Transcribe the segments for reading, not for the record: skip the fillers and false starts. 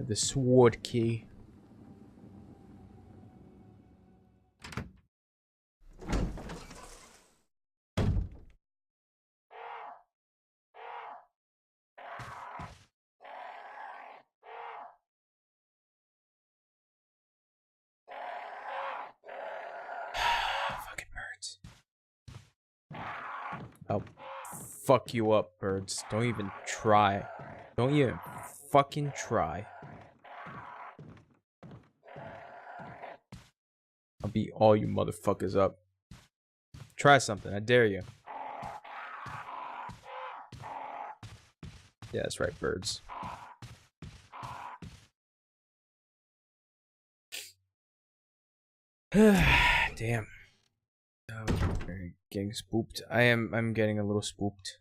have the sword key. Fucking birds. I'll fuck you up, birds. Don't even try. Don't even fucking try. I'll beat all you motherfuckers up. Try something, I dare you. Yeah, that's right, birds. Damn. Oh, getting spooked. I'm getting a little spooked.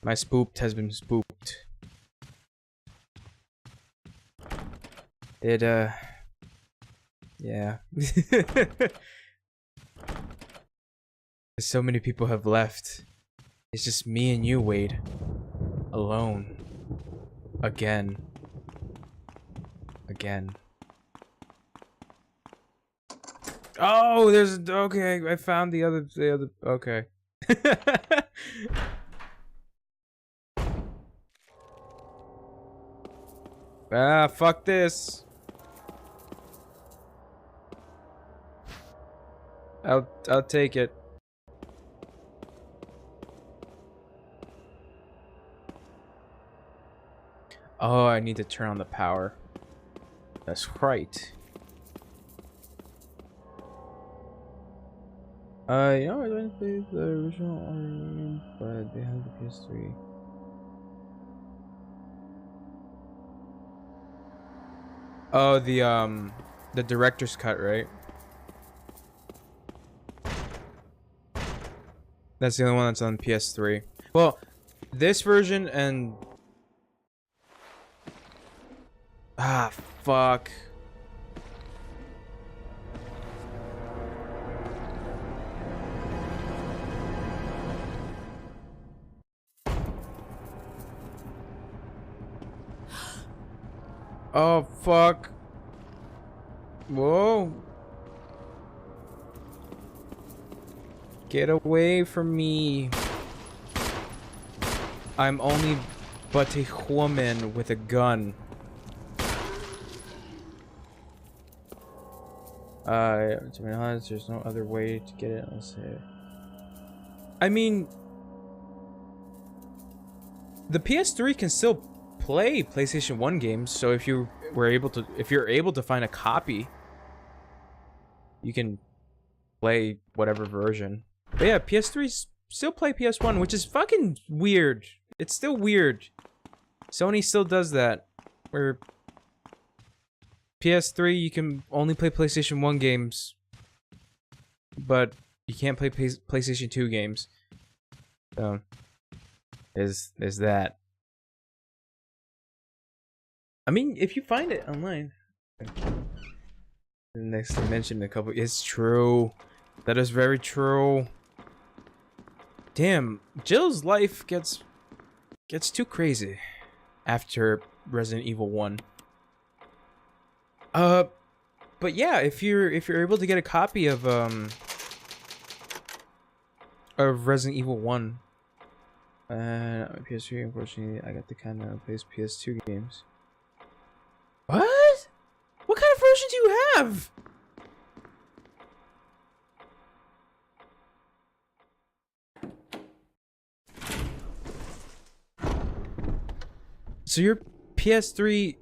My spooked has been spooked. It, yeah. So many people have left. It's just me and you, Wade. Alone. Again. Again. Oh, there's... Okay, I found the other... Okay. Ah, fuck this. I'll take it. Oh, I need to turn on the power. That's right. You know, I didn't play the original game, but they have the PS3. Oh, the director's cut, right? That's the only one that's on PS3. Well, this version and... Ah, fuck. Oh, fuck. Whoa. Get away from me. I'm only but a woman with a gun. To be honest, there's no other way to get it unless I mean, the PS3 can still play PlayStation 1 games, so if you're able to find a copy, you can play whatever version. But yeah, PS3 still play PS1, which is fucking weird. It's still weird. Sony still does that, where PS3 you can only play PlayStation 1 games, but you can't play PlayStation 2 games. So there's that. I mean, if you find it online. The next I mentioned a couple. It's true. That is very true. Damn, Jill's life gets too crazy after Resident Evil 1. But yeah, if you're able to get a copy of Resident Evil 1, PS3, unfortunately, I got the kind that plays PS2 games. What? What kind of version do you have? So your PS3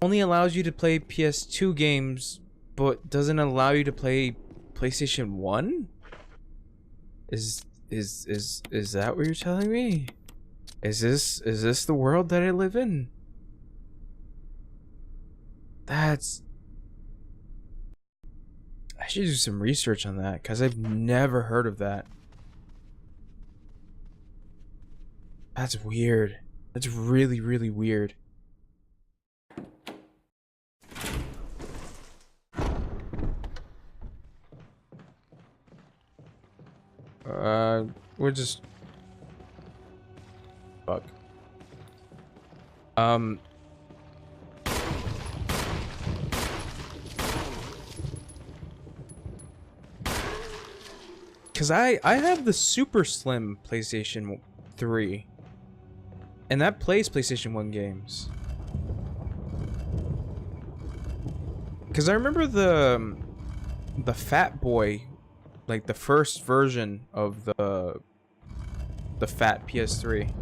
only allows you to play PS2 games, but doesn't allow you to play PlayStation 1? Is that what you're telling me? Is this the world that I live in? That's... I should do some research on that, because I've never heard of that. That's weird. That's really, really weird. We're just... Fuck. Because I have the super slim PlayStation 3. And that plays PlayStation 1 games. Because I remember the Fat Boy, like the first version of the Fat PS3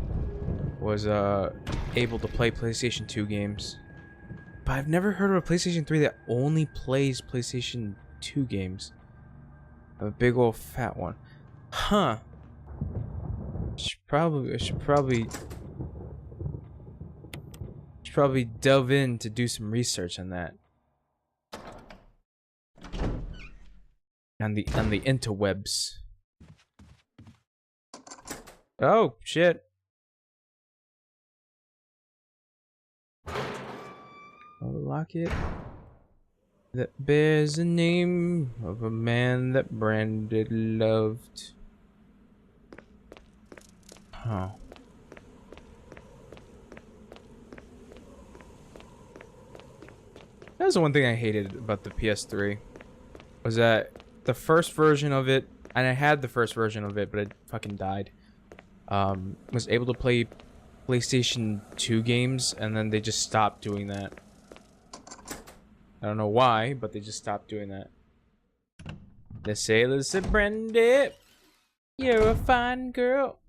was able to play PlayStation 2 games. But I've never heard of a PlayStation 3 that only plays PlayStation 2 games. A big old fat one. Huh. I should probably delve in to do some research on that. On the interwebs. Oh shit. A locket that bears the name of a man that Brandon loved. Huh. That was the one thing I hated about the PS3. Was that the first version of it, and I had the first version of it, but it fucking died. Was able to play PlayStation 2 games, and then they just stopped doing that. I don't know why, but they just stopped doing that. The sailors said, Brandy, you're a fine girl.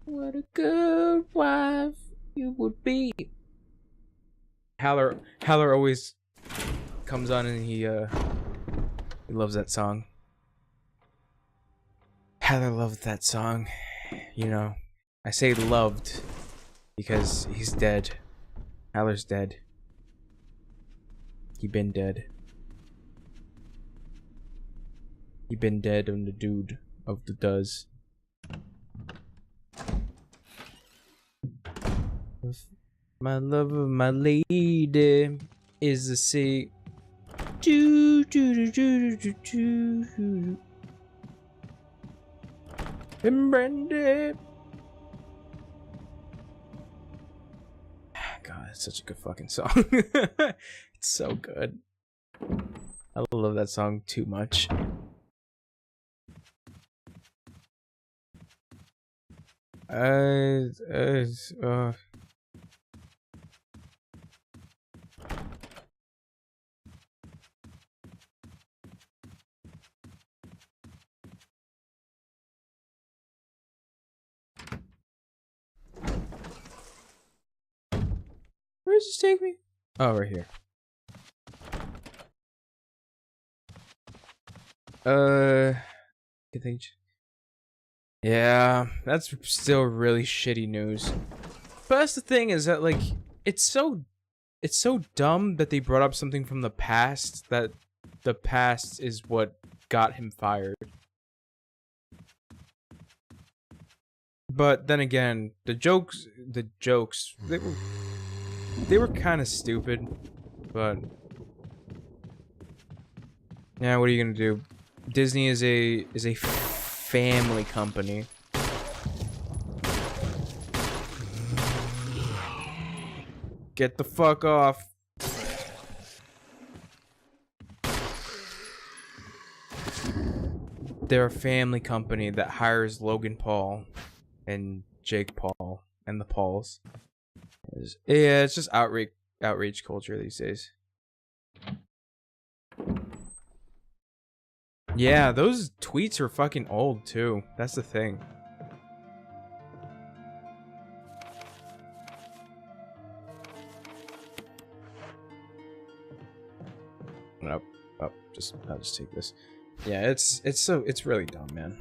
What a good wife you would be. Haller always comes on and he loves that song. Haller loved that song. You know, I say loved because he's dead. Haller's dead. He been dead. He been dead on the dude of the does. My lover, my lady, is the sea. Do do do do do do. And Brandy. God, it's such a good fucking song. It's so good. I love that song too much. Where does this take me? Oh, right here. I think. Yeah, that's still really shitty news. But that's the thing, is that like it's so dumb that they brought up something from the past, that the past is what got him fired. But then again, the jokes they were kind of stupid, but yeah, what are you gonna do? Disney is a family company. Get the fuck off. They're a family company that hires Logan Paul and Jake Paul and the Pauls. Yeah, it's just outrage culture these days. Yeah, those tweets are fucking old too. That's the thing. Nope. Oh, I'll just take this. Yeah, it's really dumb, man.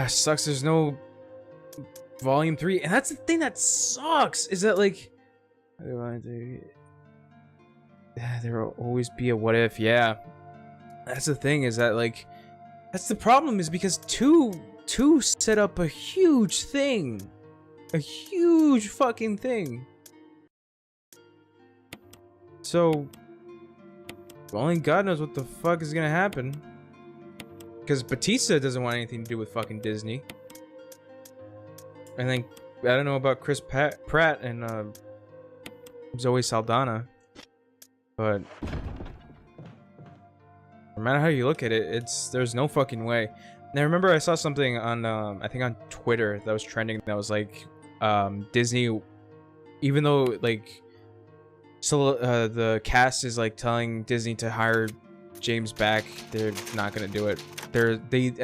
Sucks there's no Volume 3, and that's the thing that sucks, is that like there will always be a what if. Yeah, that's the thing, is that like that's the problem, is because two set up a huge thing, a huge fucking thing. So only God knows what the fuck is gonna happen, because Batista doesn't want anything to do with fucking Disney. I think, I don't know about Chris Pratt and Zoe Saldana. But no matter how you look at it, there's no fucking way. And I remember I saw something on I think on Twitter that was trending that was like Disney, even though like the cast is like telling Disney to hire James back, they're not gonna do it. I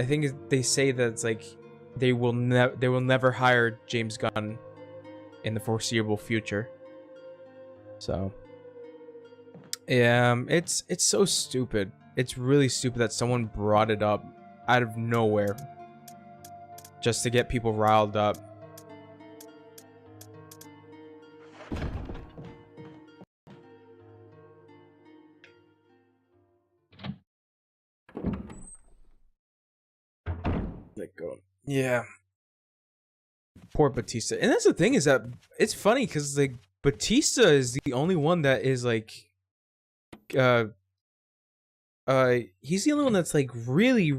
think they say that it's like they will never hire James Gunn in the foreseeable future. So yeah, it's so stupid. It's really stupid that someone brought it up out of nowhere just to get people riled up. Let go. Yeah. Poor Batista. And that's the thing, is that it's funny because like Batista is the only one that is like he's the only one that's like really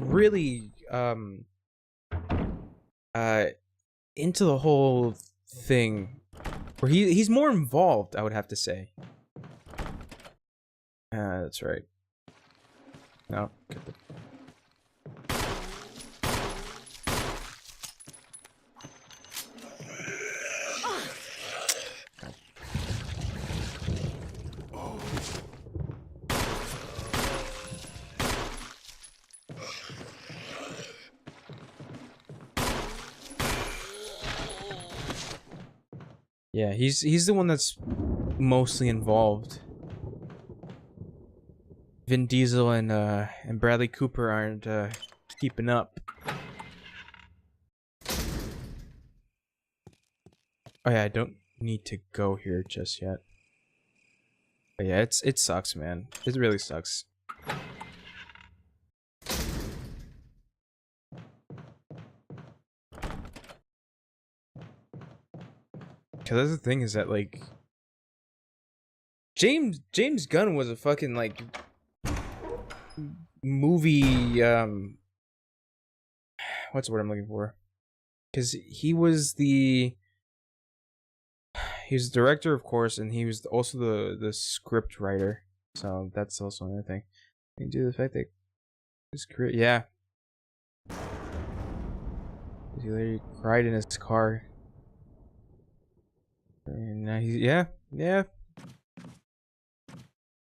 into the whole thing, where he's more involved, I would have to say. That's right. No, get the... Yeah, he's the one that's mostly involved. Vin Diesel and Bradley Cooper aren't keeping up. Oh yeah, I don't need to go here just yet. But yeah, it sucks, man. It really sucks. Cause that's the thing, is that like James Gunn was a fucking like movie what's the word I'm looking for? Cause he was the director, of course, and he was also the script writer. So that's also another thing. Due to the fact that his career, yeah, he literally cried in his car. And now yeah.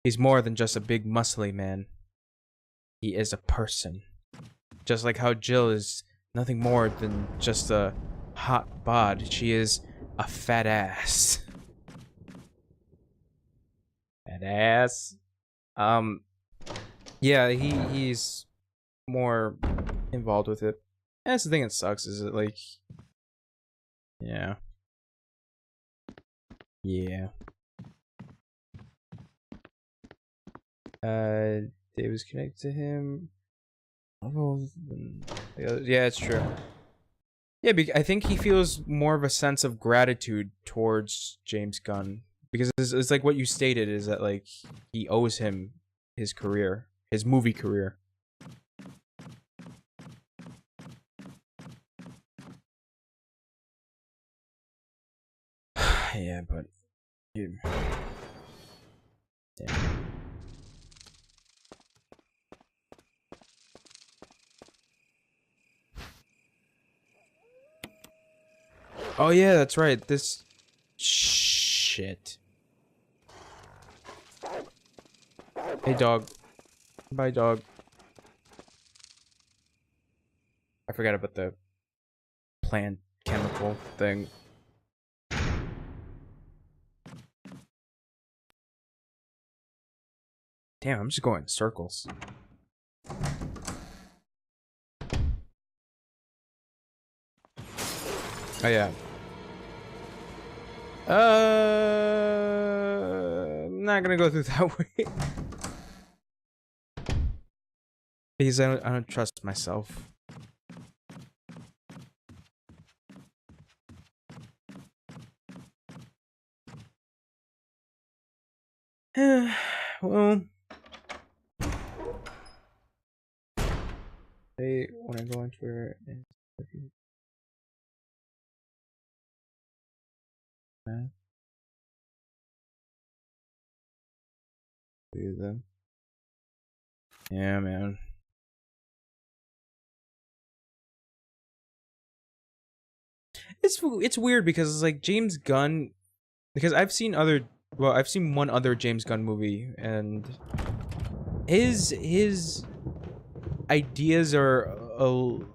He's more than just a big muscly man. He is a person. Just like how Jill is nothing more than just a hot bod. She is a fat ass. Fat ass. Yeah, he's more involved with it. And that's the thing that sucks, is it like, yeah. Yeah. Dave was connected to him. Yeah, it's true. Yeah, I think he feels more of a sense of gratitude towards James Gunn, because it's like what you stated, is that like he owes him his career, his movie career. Yeah, but yeah. Oh yeah, that's right. This shit. Hey dog. Bye dog. I forgot about the plant chemical thing. Damn, I'm just going in circles. Oh yeah. I'm not gonna go through that way. Because I don't trust myself. Well, they want to go into it. Them. Yeah, man. It's weird because it's like James Gunn, because I've seen one other James Gunn movie, and his ideas are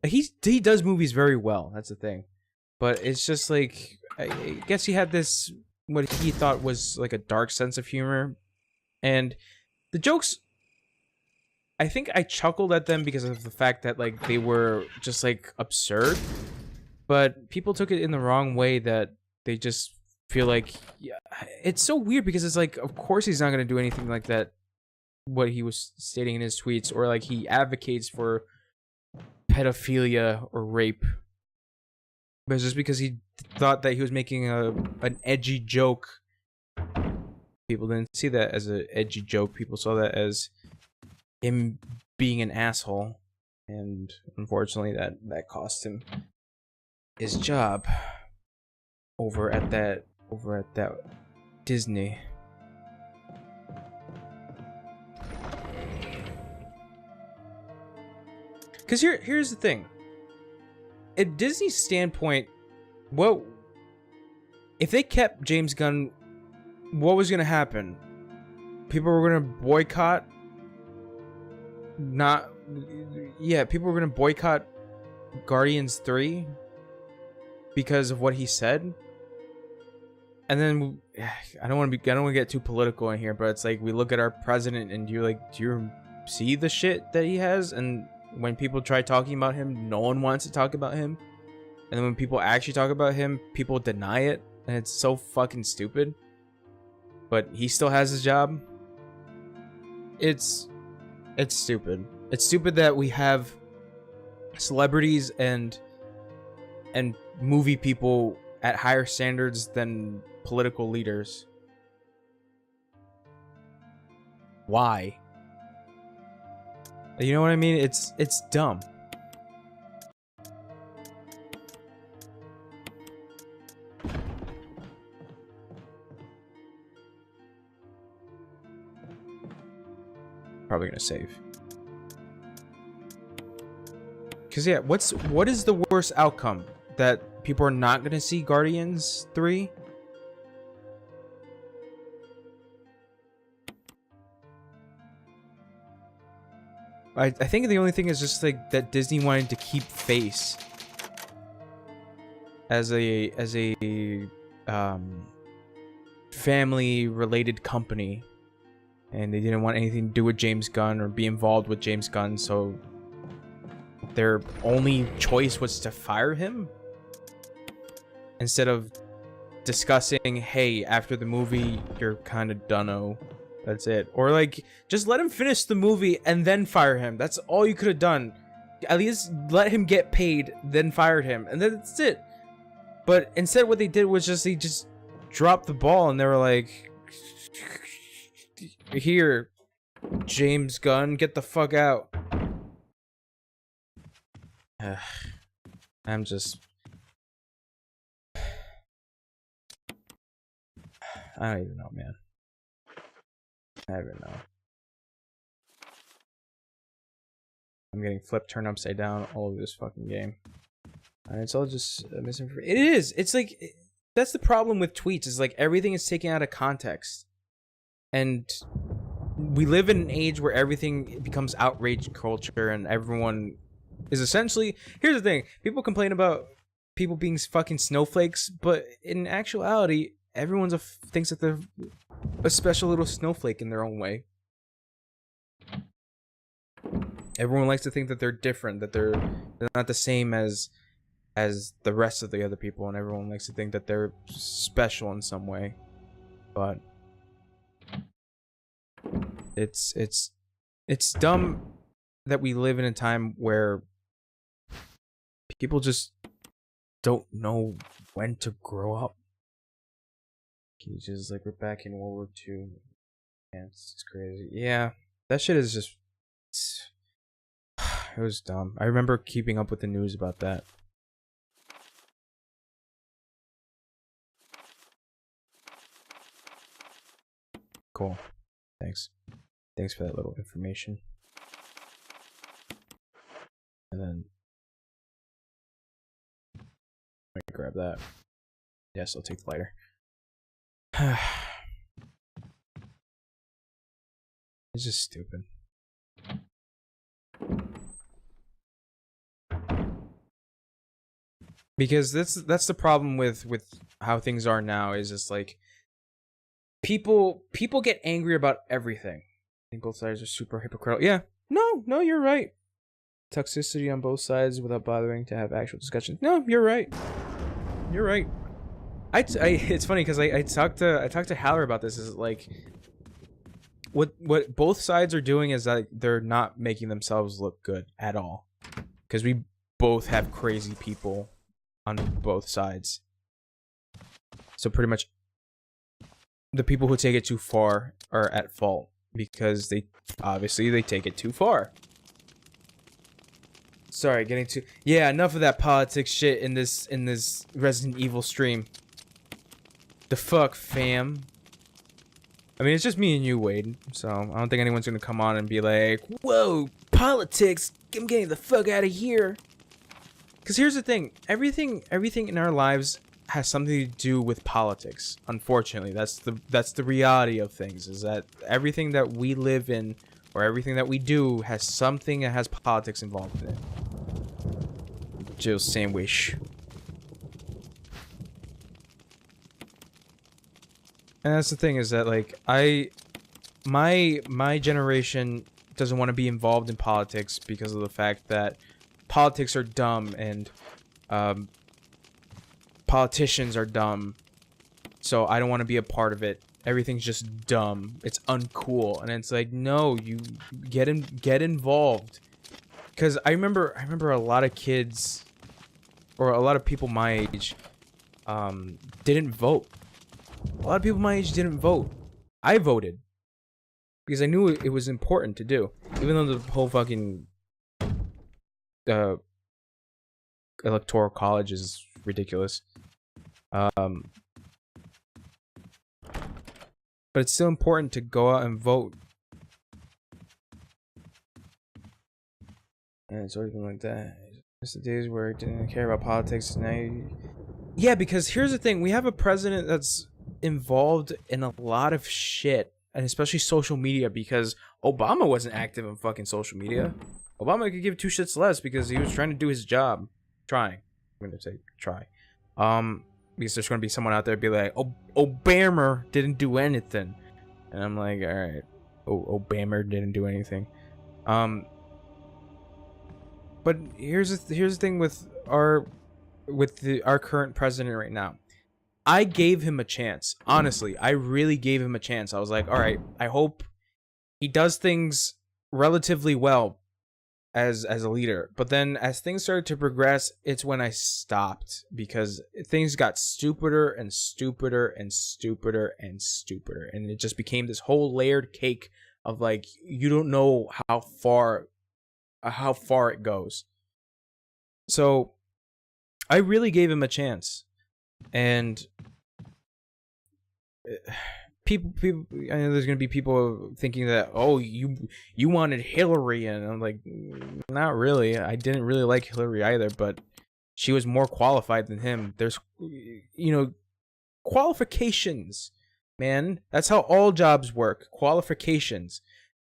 he does movies very well. That's the thing, but it's just like I guess he had this what he thought was like a dark sense of humor, and the jokes. I think I chuckled at them because of the fact that like they were just like absurd, but people took it in the wrong way that they just feel like yeah, it's so weird because it's like of course he's not going to do anything like that what he was stating in his tweets, or like he advocates for pedophilia or rape, but it's just because he thought that he was making an edgy joke. People didn't see that as an edgy joke. People saw that as him being an asshole, and unfortunately that cost him his job over at that Disney. Because here's the thing. At Disney's standpoint, what if they kept James Gunn? What was gonna happen? People were gonna boycott. People were gonna boycott Guardians 3 because of what he said. And then I don't want to get too political in here, but it's like we look at our president and do you see the shit that he has? And when people try talking about him, no one wants to talk about him. And then when people actually talk about him, people deny it, and it's so fucking stupid. But he still has his job. It's stupid. It's stupid that we have celebrities and movie people at higher standards than political leaders. Why? You know what I mean? It's dumb. Probably gonna save. Cause yeah, what is the worst outcome? That people are not gonna see Guardians 3? I think the only thing is just like that Disney wanted to keep face as a family related company, and they didn't want anything to do with James Gunn or be involved with James Gunn, so their only choice was to fire him instead of discussing, hey, after the movie you're kind of dunno. That's it. Or like just let him finish the movie and then fire him. That's all you could have done. At least let him get paid, then fired him, and that's it. But instead what they did was they just dropped the ball, and they were like, here, James Gunn, get the fuck out. I'm just I don't even know, man. I don't even know. I'm getting flipped, turned upside down all over this fucking game. And it's all just misinformation. It is. It's like that's the problem with tweets. Is like everything is taken out of context, and we live in an age where everything becomes outrage culture, and everyone is essentially. Here's the thing: people complain about people being fucking snowflakes, but in actuality, everyone's thinks that they're a special little snowflake in their own way. Everyone likes to think that they're different, that they're not the same as the rest of the other people, and everyone likes to think that they're special in some way. But it's dumb that we live in a time where people just don't know when to grow up. Just like we're back in World War II. Yeah, it's crazy. Yeah, that shit is just it was dumb. I remember keeping up with the news about that. Cool. Thanks. Thanks for that little information. And then let me grab that. Yes, I'll take the lighter. It's just stupid. Because that's the problem with how things are now, is just like people get angry about everything. I think both sides are super hypocritical. Yeah. No, you're right. Toxicity on both sides without bothering to have actual discussion. No, you're right. You're right. It's funny because I talked to Haller about this. Is like what both sides are doing is that they're not making themselves look good at all, because we both have crazy people on both sides. So pretty much the people who take it too far are at fault, because they take it too far. Sorry, getting too... Yeah, enough of that politics shit in this Resident Evil stream. The fuck, fam? I mean, it's just me and you, Wade. So I don't think anyone's gonna come on and be like, "Whoa, politics! I'm getting the fuck out of here." Because here's the thing: everything in our lives has something to do with politics. Unfortunately, that's the reality of things. Is that everything that we live in or everything that we do has something that has politics involved in it. Jill sandwich. And that's the thing, is that like my generation doesn't want to be involved in politics because of the fact that politics are dumb and politicians are dumb. So I don't want to be a part of it. Everything's just dumb. It's uncool. And it's like, no, you get involved. Because I remember a lot of kids, or a lot of people my age, didn't vote. A lot of people my age didn't vote. I voted because I knew it was important to do, even though the whole fucking electoral college is ridiculous. But it's still important to go out and vote. And it's always been like that. It's the days where I didn't care about politics. Now, yeah, because here's the thing: we have a president that's involved in a lot of shit, and especially social media, because Obama wasn't active on fucking social media. Obama could give two shits less because he was trying to do his job. I'm gonna say try. Because there's gonna be someone out there be like, Obama didn't do anything, and I'm like, all right, Obama didn't do anything. But here's the thing with our current president right now. I gave him a chance. Honestly, I really gave him a chance. I was like, all right, I hope he does things relatively well as a leader. But then as things started to progress, it's when I stopped, because things got stupider and stupider and stupider and stupider. And it just became this whole layered cake of like, you don't know how far it goes. So I really gave him a chance. And people, I know there's gonna be people thinking that, oh, you wanted Hillary, and I'm like, not really. I didn't really like Hillary either, but she was more qualified than him. There's, qualifications, man. That's how all jobs work. Qualifications.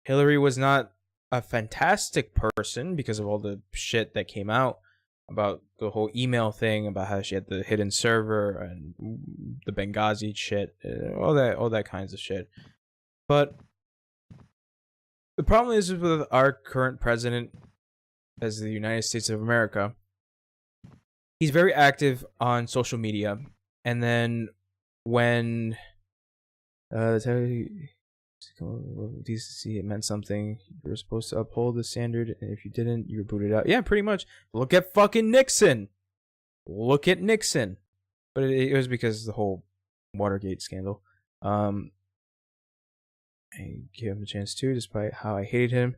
Hillary was not a fantastic person because of all the shit that came out about the whole email thing, about how she had the hidden server and the Benghazi shit, all that kinds of shit. But the problem is with our current president as the United States of America, he's very active on social media, and then when decency, it meant something. You were supposed to uphold the standard, and if you didn't, you were booted out. Yeah, pretty much. Look at fucking Nixon. Look at Nixon. But it was because of the whole Watergate scandal. I gave him a chance too, despite how I hated him,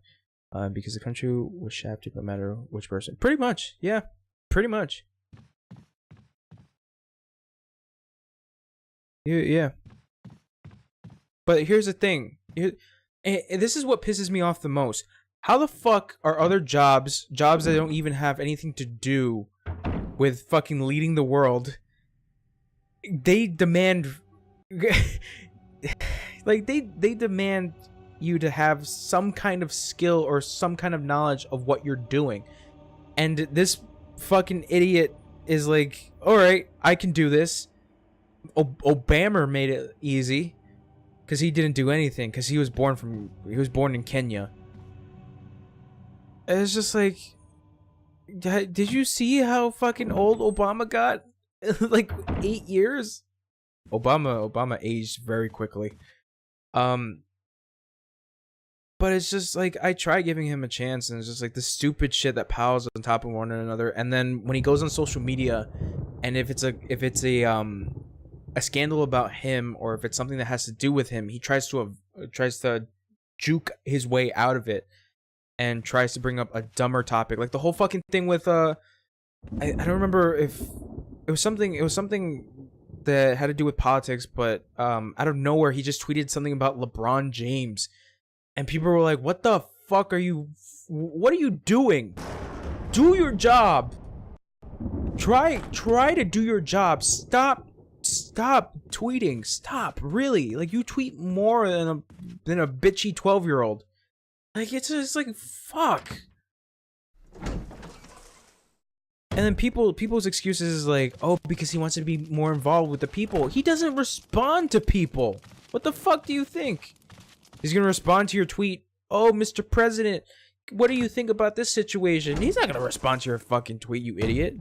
because the country was shafted no matter which person. Pretty much, yeah, pretty much. Yeah. But here's the thing. And this is what pisses me off the most. How the fuck are other jobs that don't even have anything to do with fucking leading the world, they demand like they demand you to have some kind of skill or some kind of knowledge of what you're doing. And this fucking idiot is like, all right, I can do this. Obama made it easy because he didn't do anything because he was born in Kenya. And it's just like, did you see how fucking old Obama got? Like 8 years. Obama aged very quickly. But it's just like, I try giving him a chance, and it's just like the stupid shit that piles on top of one another. And then when he goes on social media, and if it's a scandal about him, or if it's something that has to do with him, he tries to juke his way out of it and tries to bring up a dumber topic, like the whole fucking thing with I don't remember if it was something that had to do with politics, but out of nowhere he just tweeted something about LeBron James. And people were like, what the fuck are you doing? Do your job. Try to do your job. Stop tweeting. Stop, really. Like, you tweet more than a bitchy 12-year-old. Like, it's just like, fuck. And then people's excuses is like, oh, because he wants to be more involved with the people. He doesn't respond to people. What the fuck do you think? He's gonna respond to your tweet, oh, Mr. President, what do you think about this situation? He's not gonna respond to your fucking tweet, you idiot.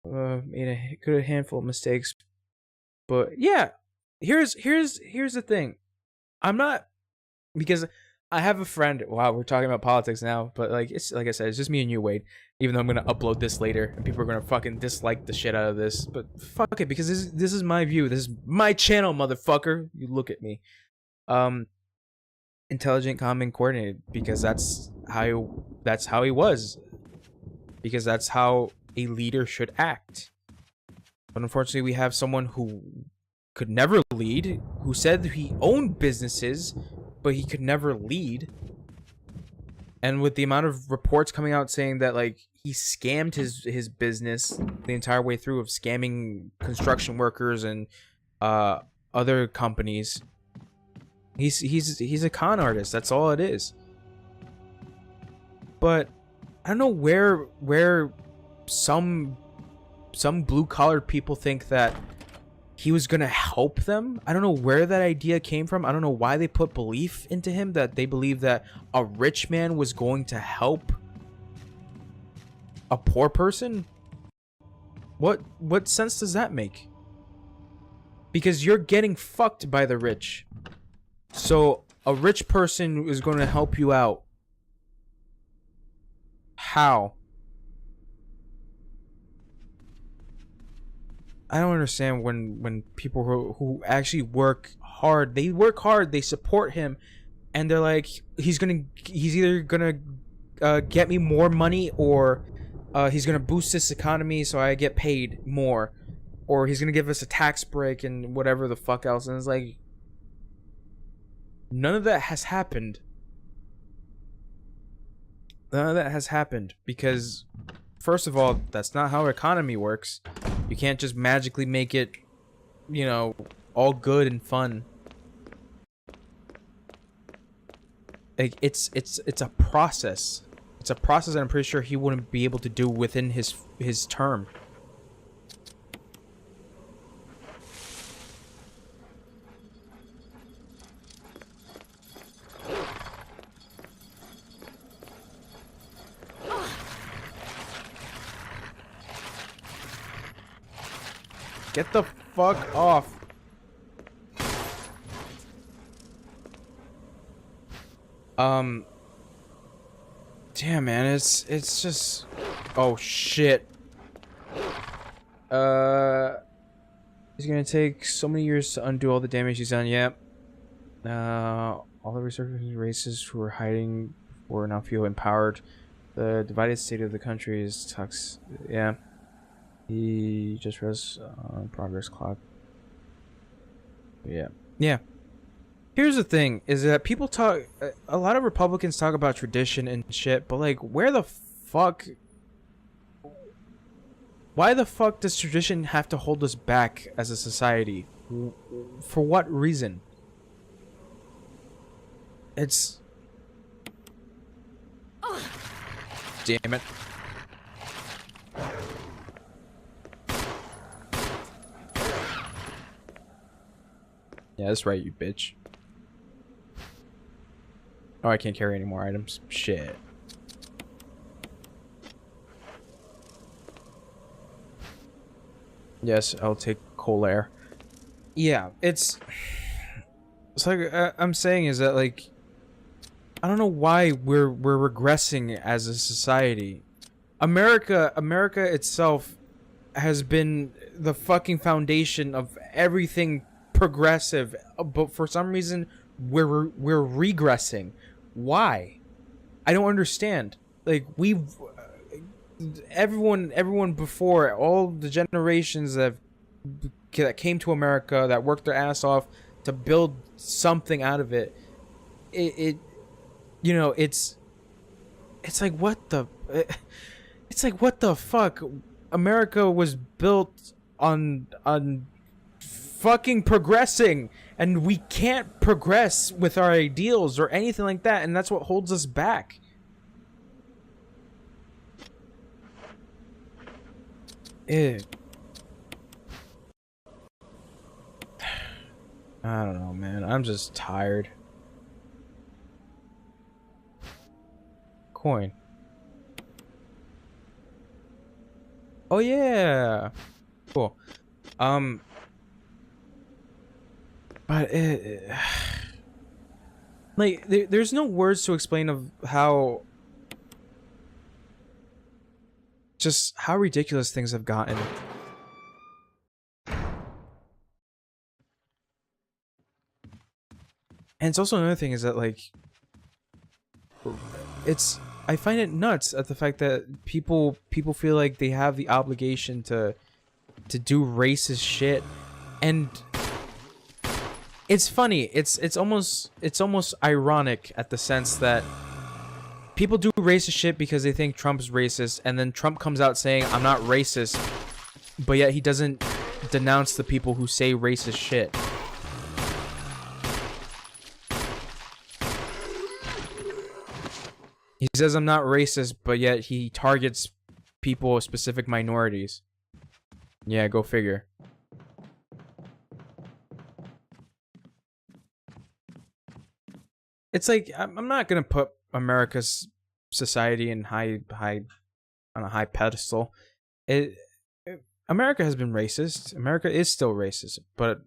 Made a handful of mistakes. But yeah, here's the thing. I'm not, because I have a friend. Wow, we're talking about politics now, but like, it's like I said, it's just me and you, Wade. Even though I'm gonna upload this later, and people are gonna fucking dislike the shit out of this, but fuck it, because this is my view. This is my channel, motherfucker. You look at me. Intelligent, calm, and coordinated, because that's how he was. Because that's how a leader should act. But unfortunately, we have someone who could never lead, who said he owned businesses, but he could never lead. And with the amount of reports coming out saying that, like, he scammed his business the entire way through, of scamming construction workers and other companies. He's a con artist. That's all it is. But I don't know where some blue collar people think that he was gonna help them. I don't know where that idea came from. I don't know why they put belief into him, that they believe that a rich man was going to help a poor person. What sense does that make? Because you're getting fucked by the rich. So a rich person is going to help you out. How? I don't understand when people who actually work hard, they support him, and they're like, he's either gonna get me more money, or he's gonna boost this economy so I get paid more, or he's gonna give us a tax break and whatever the fuck else. And it's like, none of that has happened. None of that has happened, because first of all, that's not how economy works. You can't just magically make it, you know, all good and fun. Like, it's a process. It's a process that I'm pretty sure he wouldn't be able to do within his term. Get the fuck off. Damn, man, it's just, oh shit. It's gonna take so many years to undo all the damage he's done. Yep. All the resurgent races who are hiding or now feel empowered. The divided state of the country is toxic. Yeah. He just rests on progress clock. Yeah. Yeah. Here's the thing: is that people talk. A lot of Republicans talk about tradition and shit, but like, where the fuck? Why the fuck does tradition have to hold us back as a society? For what reason? It's. Damn it. Yeah, that's right, you bitch. Oh, I can't carry any more items. Shit. Yes, I'll take coal air. Yeah, it's like I'm saying is that like I don't know why we're regressing as a society. America itself has been the fucking foundation of everything progressive, but for some reason we're regressing. Why? I don't understand. Like everyone before, all the generations that came to America, that worked their ass off to build something out of it. It you know, it's like what the it's like what the fuck. America was built on fucking progressing, and we can't progress with our ideals or anything like that, and that's what holds us back. I don't know, man. I'm just tired. Coin. Oh yeah. Cool. But like there's no words to explain of how just how ridiculous things have gotten. And it's also another thing is that like I find it nuts at the fact that people feel like they have the obligation to do racist shit, and it's funny. It's almost ironic at the sense that people do racist shit because they think Trump's racist, and then Trump comes out saying I'm not racist, but yet he doesn't denounce the people who say racist shit. He says I'm not racist, but yet he targets people of specific minorities. Yeah, go figure. It's like I'm not gonna put America's society in on a high pedestal. America has been racist. America is still racist, but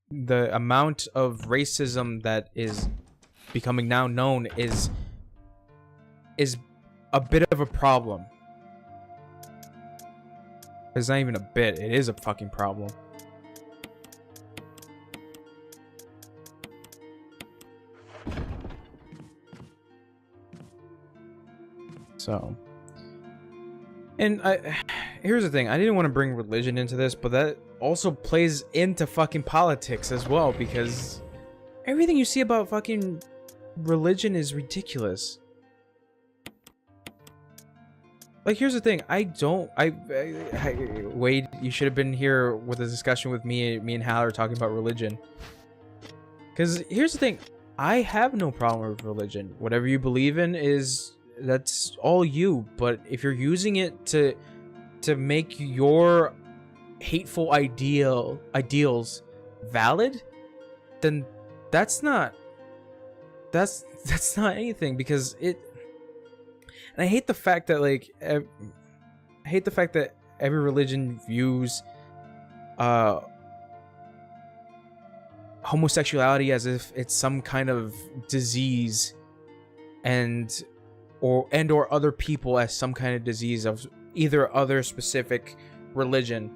the amount of racism that is becoming now known is a bit of a problem. It's not even a bit, it is a fucking problem. So, and here's the thing, I didn't want to bring religion into this, but that also plays into fucking politics as well, because everything you see about fucking religion is ridiculous. Like, here's the thing, Wade, you should have been here with a discussion with me and Hal are talking about religion. Because here's the thing, I have no problem with religion. Whatever you believe in that's all you, but if you're using it to make your hateful ideals valid, then that's not anything, because and I hate the fact that every religion views homosexuality as if it's some kind of disease, or other people as some kind of disease of either other specific religion.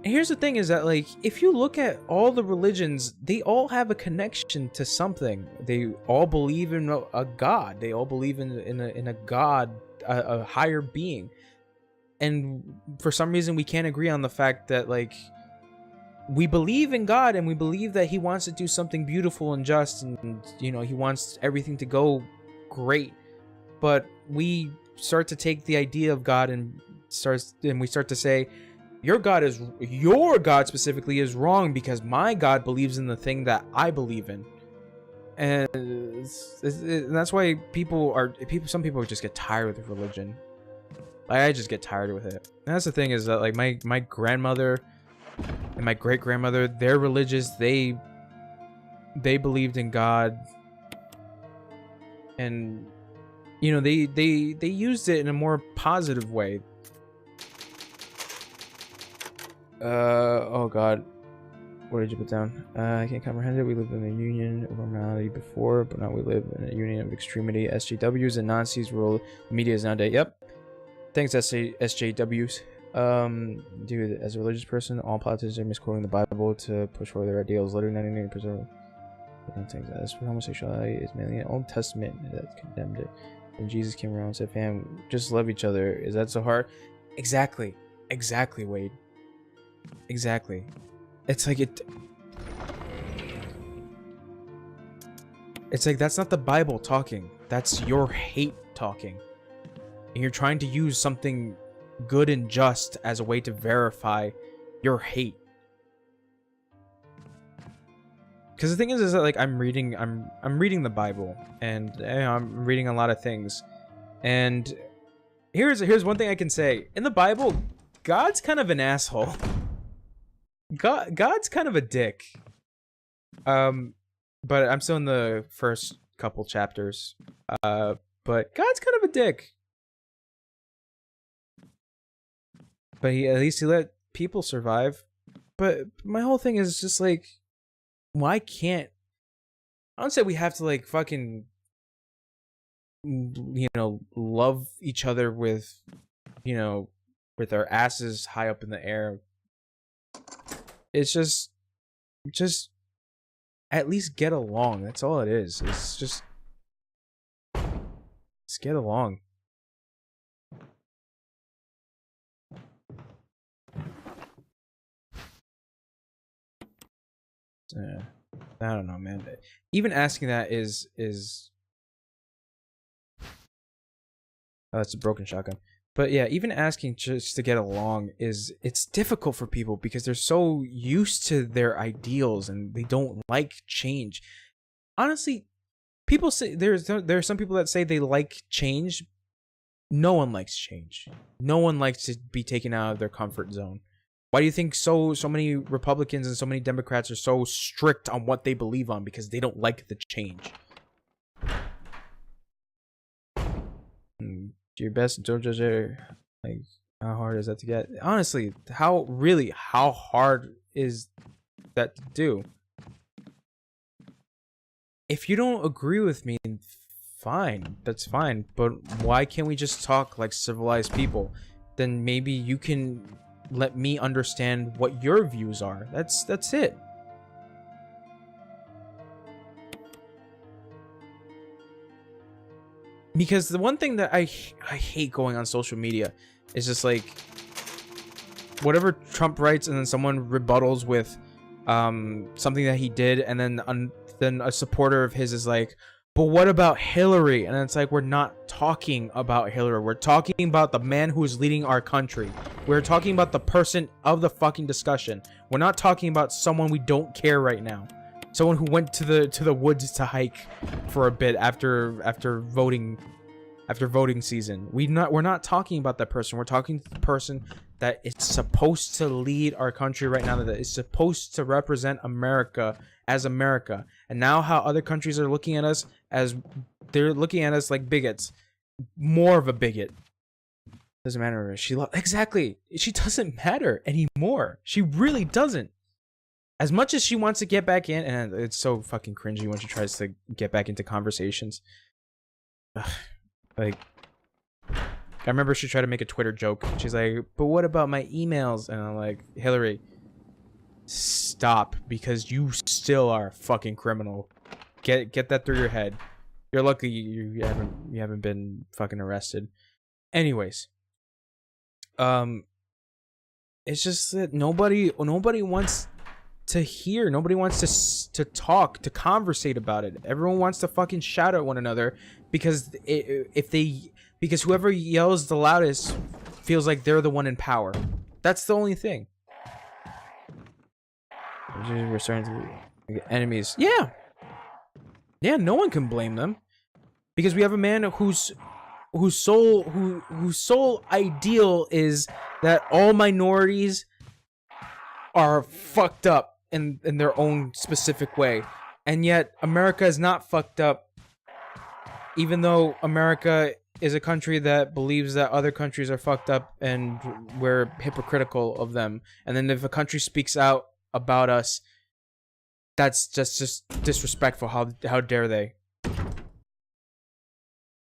And here's the thing is that, like, if you look at all the religions, they all have a connection to something. They all believe in a god. They all believe in a god, a higher being. And for some reason we can't agree on the fact that, like, we believe in God, and we believe that he wants to do something beautiful and just, and you know, he wants everything to go great. But we start to take the idea of God and we start to say, your God specifically is wrong because my God believes in the thing that I believe in. And that's why some people just get tired with religion. Like, I just get tired with it. And that's the thing, is that like my grandmother and my great grandmother, they're religious. They believed in God, and you know, they used it in a more positive way. Oh God, what did you put down? I can't comprehend it. We lived in a union of normality before, but now we live in a union of extremity. SJWs and Nazis rule the media nowadays. Yep. Thanks, SJWs. Dude, as a religious person, all politicians are misquoting the Bible to push forward their ideals. Literally 99% of things. As for homosexuality, is mainly an Old Testament that condemned it. When Jesus came around and said, "Fam, just love each other." Is that so hard? Exactly, Wade. Exactly. It's like It's like, that's not the Bible talking. That's your hate talking. And you're trying to use something good and just as a way to verify your hate. Because the thing is that like I'm reading the Bible, and you know, I'm reading a lot of things, and here's one thing I can say. In the Bible, God's kind of an asshole. God's kind of a dick. But I'm still in the first couple chapters. But God's kind of a dick. But at least he let people survive. But my whole thing is just like, why can't... I don't say we have to like fucking, you know, love each other with, you know, with our asses high up in the air. It's just at least get along. That's all it is. It's just let's get along. I don't know, man. Even asking that is oh, that's a broken shotgun. But yeah, even asking just to get along it's difficult for people because they're so used to their ideals and they don't like change. Honestly, people say there are some people that say they like change. No one likes change. No one likes to be taken out of their comfort zone. Why do you think so many Republicans and so many Democrats are so strict on what they believe on? Because they don't like the change. Do your best, don't judge it. Like, how hard is that to get? Honestly, how hard is that to do? If you don't agree with me, fine, that's fine. But why can't we just talk like civilized people? Then maybe you can let me understand what your views are. That's it. Because the one thing that I hate going on social media is just like whatever Trump writes and then someone rebuttals with something that he did, and then a supporter of his is like, but what about Hillary? And it's like, we're not talking about Hillary. We're talking about the man who is leading our country. We're talking about the person of the fucking discussion. We're not talking about someone we don't care right now. Someone who went to the woods to hike for a bit after voting season. We're not talking about that person. We're talking to the person that is supposed to lead our country right now, that is supposed to represent America as America. And now how other countries are looking at us as they're looking at us like bigots. More of a bigot. Doesn't matter if she exactly. She doesn't matter anymore. She really doesn't. As much as she wants to get back in, and it's so fucking cringy when she tries to get back into conversations. Like, I remember she tried to make a Twitter joke. She's like, but what about my emails? And I'm like, Hillary, stop, because you still are a fucking criminal. Get that through your head. You're lucky you haven't been fucking arrested. Anyways, it's just that nobody wants to hear. Nobody wants to talk, to conversate about it. Everyone wants to fucking shout at one another because because whoever yells the loudest feels like they're the one in power. That's the only thing. We're starting to get enemies. Yeah. Yeah, no one can blame them. Because we have a man whose sole ideal is that all minorities are fucked up in their own specific way. And yet America is not fucked up, even though America is a country that believes that other countries are fucked up and we're hypocritical of them. And then if a country speaks out about us, that's just disrespectful. How dare they?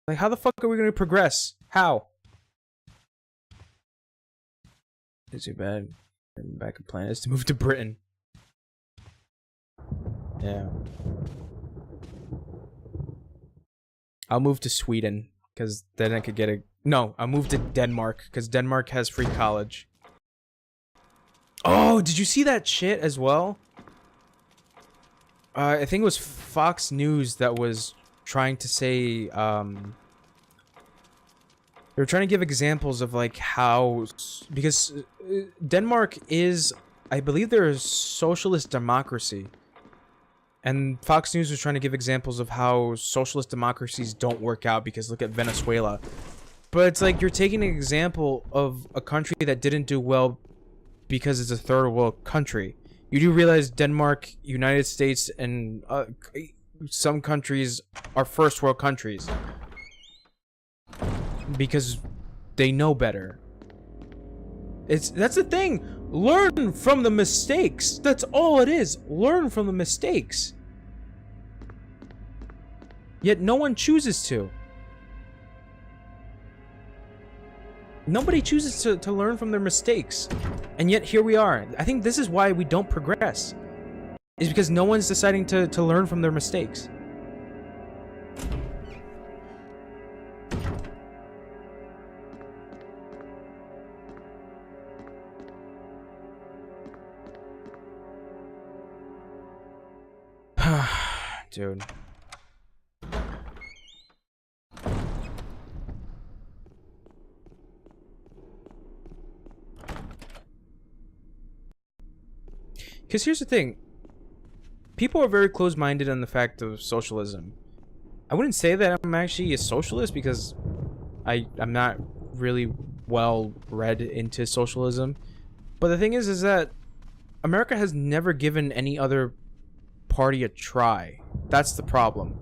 Like, how the fuck are we going to progress? How? It's too bad. Backup plan is to move to Britain. Yeah. I'll move to Sweden, because then I could get a... No, I'll move to Denmark, because Denmark has free college. Oh, did you see that shit as well? I think it was Fox News that was trying to say, they were trying to give examples of like how, because Denmark is, I believe they're a socialist democracy, and Fox News was trying to give examples of how socialist democracies don't work out, because look at Venezuela. But it's like you're taking an example of a country that didn't do well because it's a third world country. You do realize Denmark, United States, and some countries are first world countries because they know better. That's the thing. Learn from the mistakes. That's all it is. Learn from the mistakes. Yet no one chooses to. Nobody chooses to learn from their mistakes. And yet here we are. I think this is why we don't progress. Is because no one's deciding to learn from their mistakes. Dude. Because here's the thing. People are very close-minded on the fact of socialism. I wouldn't say that I'm actually a socialist because I'm not really well read into socialism. But the thing is that America has never given any other party a try. That's the problem.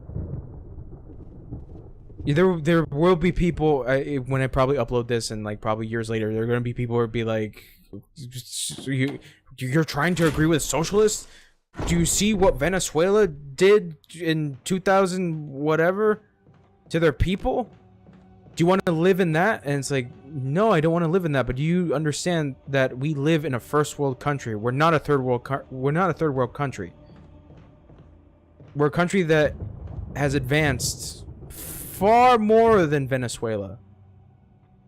There will be people, when I probably upload this and like probably years later, there are going to be people who will be like, you're trying to agree with socialists? Do you see what Venezuela did in 2000 whatever to their people? Do you want to live in that? And it's like, no, I don't want to live in that. But do you understand that we live in a first world country? We're not a third world country. We're a country that has advanced far more than Venezuela.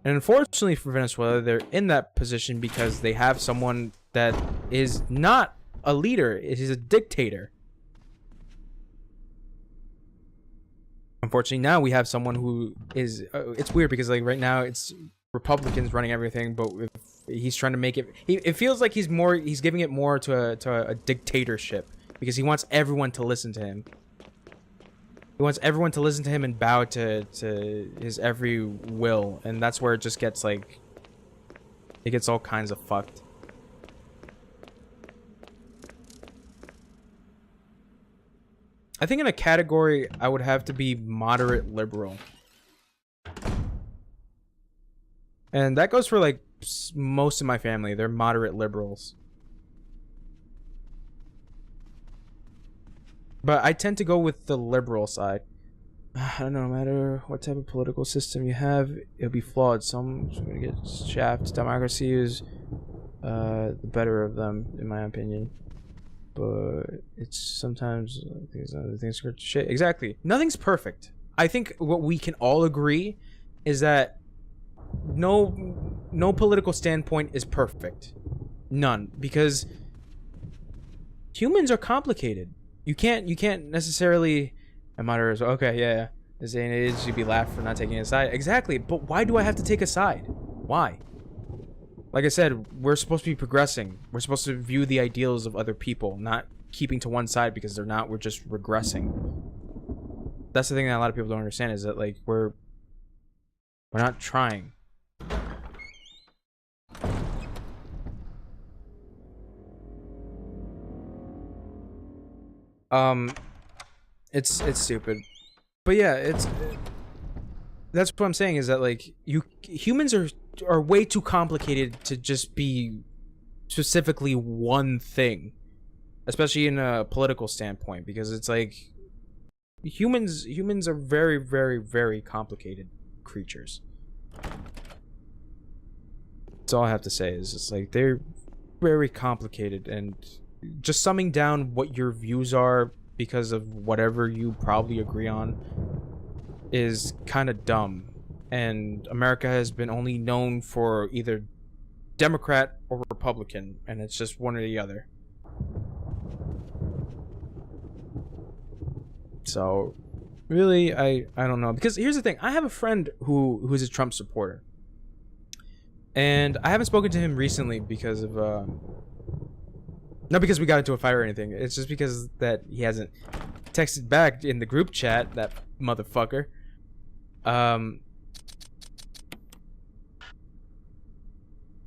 And unfortunately for Venezuela, they're in that position because they have someone that is not a leader. It is a dictator. Unfortunately, now we have someone who is... it's weird because like right now it's Republicans running everything, but if he's trying to make it... It feels like he's giving it more to a dictatorship because he wants everyone to listen to him. He wants everyone to listen to him and bow to his every will, and that's where it just gets like... It gets all kinds of fucked. I think in a category, I would have to be moderate liberal. And that goes for like most of my family. They're moderate liberals. But I tend to go with the liberal side. I don't know, no matter what type of political system you have, it'll be flawed. Some are gonna get shafted. Democracy is the better of them, in my opinion. But it's sometimes things are shit. Exactly. Nothing's perfect. I think what we can all agree is that no political standpoint is perfect. None. Because Humans are complicated. You can't necessarily. I might as well. Okay, yeah. This ain't it. You'd be laughed for not taking a side. Exactly. But why do I have to take a side? Why? Like I said, we're supposed to be progressing. We're supposed to view the ideals of other people, not keeping to one side because they're not. We're just regressing. That's the thing that a lot of people don't understand is that like we're not trying. It's stupid, but yeah, that's what I'm saying is that like humans are way too complicated to just be specifically one thing, especially in a political standpoint, because it's like humans are very, very, very complicated creatures. That's all I have to say is just like they're very complicated, and just summing down what your views are because of whatever you probably agree on is kind of dumb. And America has been only known for either Democrat or Republican, and it's just one or the other. So really, I don't know, because here's the thing. I have a friend who's a Trump supporter, and I haven't spoken to him recently because of not because we got into a fight or anything. It's just because that he hasn't texted back in the group chat, that motherfucker. Oh,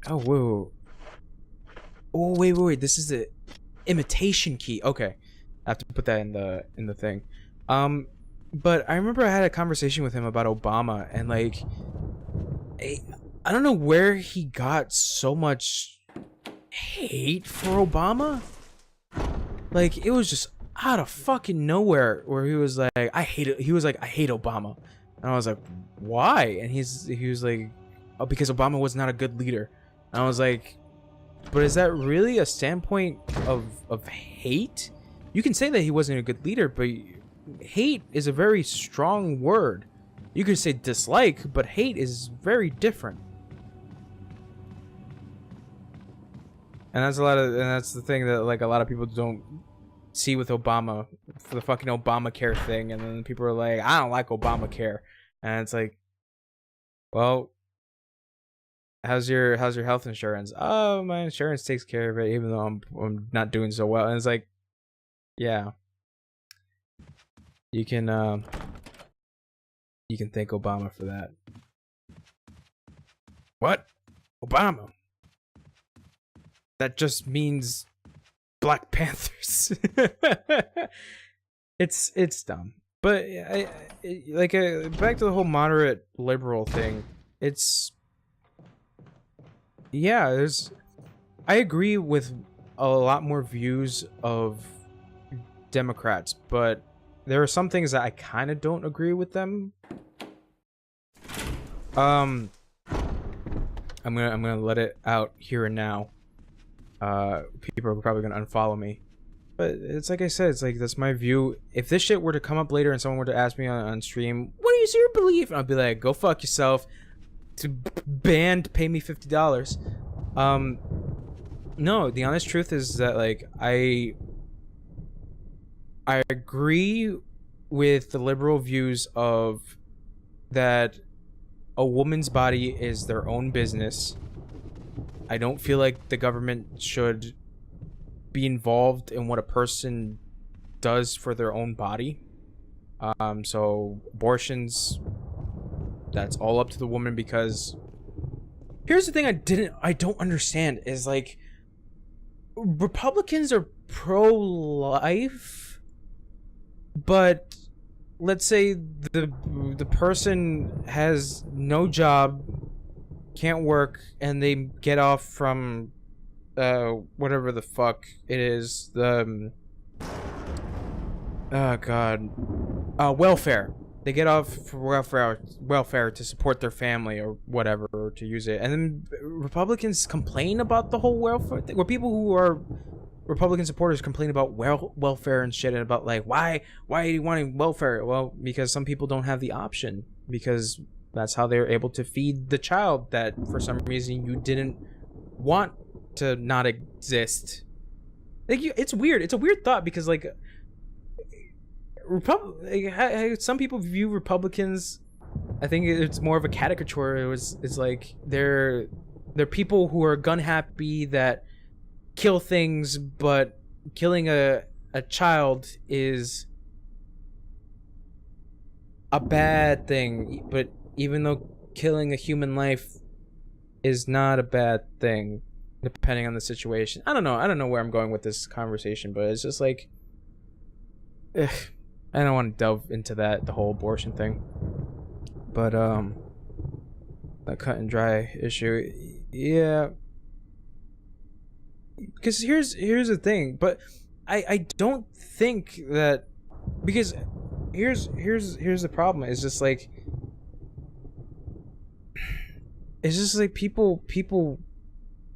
whoa. Oh, wait. This is the imitation key. Okay. I have to put that in the thing. But I remember I had a conversation with him about Obama, and like I don't know where he got so much hate for Obama. Like it was just out of fucking nowhere where he was like, I hate it. He was like, I hate Obama. And I was like, why? And he was like, oh, because Obama was not a good leader. And I was like, but is that really a standpoint of hate? You can say that he wasn't a good leader, but hate is a very strong word. You could say dislike, but hate is very different. And that's the thing that like a lot of people don't see with Obama, for the fucking Obamacare thing. And then people are like, I don't like Obamacare. And it's like, well, how's your health insurance? Oh, my insurance takes care of it, even though I'm not doing so well. And it's like, yeah, you can thank Obama for that. What? Obama? That just means Black Panthers. It's dumb. But back to the whole moderate liberal thing. I agree with a lot more views of Democrats, but there are some things that I kind of don't agree with them. I'm gonna let it out here and now. People are probably gonna unfollow me, but it's like I said, it's like that's my view. If this shit were to come up later and someone were to ask me on stream, what is your belief? And I'll be like, go fuck yourself. To banned, pay me $50. No, the honest truth is that like I agree with the liberal views of that a woman's body is their own business. I don't feel like the government should be involved in what a person does for their own body. So abortions, that's all up to the woman, because here's the thing I don't understand is like Republicans are pro-life, but let's say the person has no job, can't work, and they get off from whatever the fuck it is, the welfare. They get off for welfare to support their family or whatever, or to use it. And then Republicans complain about the whole welfare thing, where people who are Republican supporters complain about welfare and shit, and about like, why are you wanting welfare? Well, because some people don't have the option, because that's how they're able to feed the child that for some reason you didn't want to not exist. Like it's weird. It's a weird thought because like some people view Republicans. I think it's more of a caricature. It's like they're people who are gun happy that kill things, but killing a child is a bad thing. But even though killing a human life is not a bad thing, depending on the situation. I don't know where I'm going with this conversation, but it's just like, I don't want to delve into the whole abortion thing. But that cut and dry issue, yeah. Because here's the thing, but I don't think that, because here's the problem. It's just like people.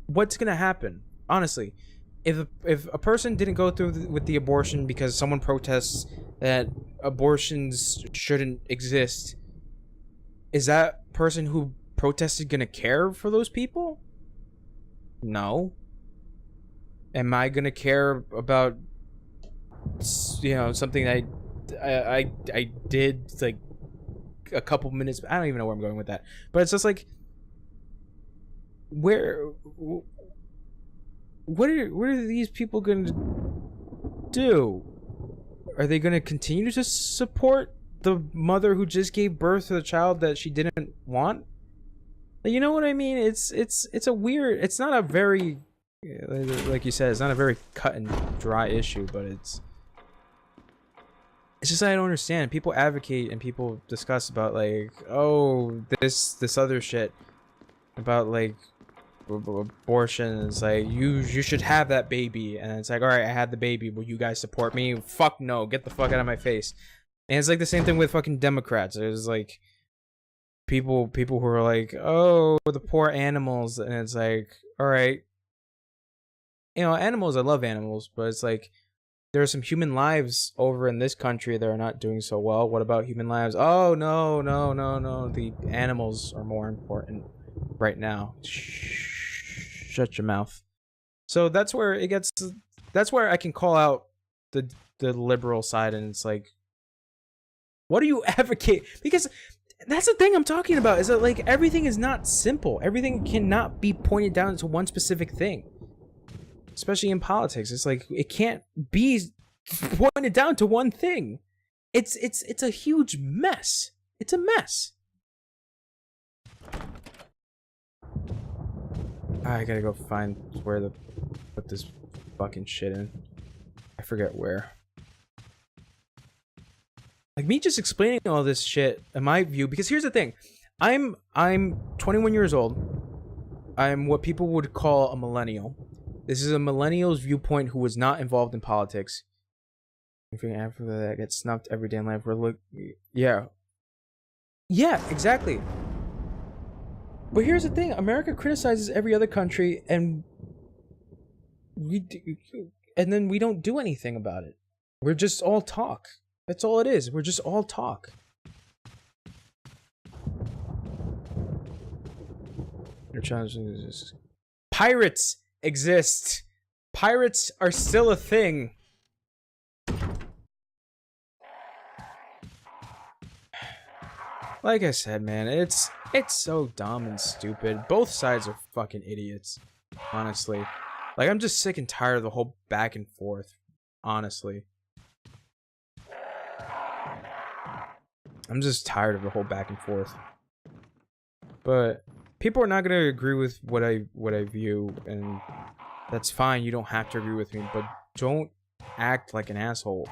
What's gonna happen? Honestly, if a person didn't go through with the abortion because someone protests that abortions shouldn't exist, is that person who protested gonna care for those people? No. Am I gonna care about, you know, something I did like a couple minutes? I don't even know where I'm going with that, but it's just like, what are these people gonna do? Are they gonna continue to support the mother who just gave birth to the child that she didn't want? You know what I mean? It's a weird. It's not a very, like you said, it's not a very cut and dry issue, but it's just I don't understand. People advocate and people discuss about like, oh, this other shit about like abortion. It's like you should have that baby, and it's like, all right, I had the baby. Will you guys support me? Fuck no, get the fuck out of my face. And it's like the same thing with fucking Democrats. There's like people who are like, oh, the poor animals, and it's like, all right, you know, animals, I love animals, but it's like there are some human lives over in this country that are not doing so well. What about human lives? Oh no, the animals are more important right now. Shut your mouth. So that's where it gets. That's where I can call out the liberal side, and it's like, what do you advocate? Because that's the thing I'm talking about. Is that like everything is not simple. Everything cannot be pointed down to one specific thing. Especially in politics, it's like it can't be pointed down to one thing. It's a huge mess. It's a mess. I gotta go find where to put this fucking shit in. I forget where. Like me just explaining all this shit in my view, because here's the thing. I'm 21 years old. I'm what people would call a millennial. This is a millennial's viewpoint who was not involved in politics. Anything after that gets snubbed every day in life. Yeah, exactly. But here's the thing: America criticizes every other country, and then we don't do anything about it. We're just all talk. That's all it is. We're just all talk. Pirates exist. Pirates are still a thing. Like I said, man, it's so dumb and stupid. Both sides are fucking idiots, honestly. Like, I'm just sick and tired of the whole back and forth, honestly. I'm just tired of the whole back and forth. But people are not gonna agree with what I view, and that's fine. You don't have to agree with me, but don't act like an asshole.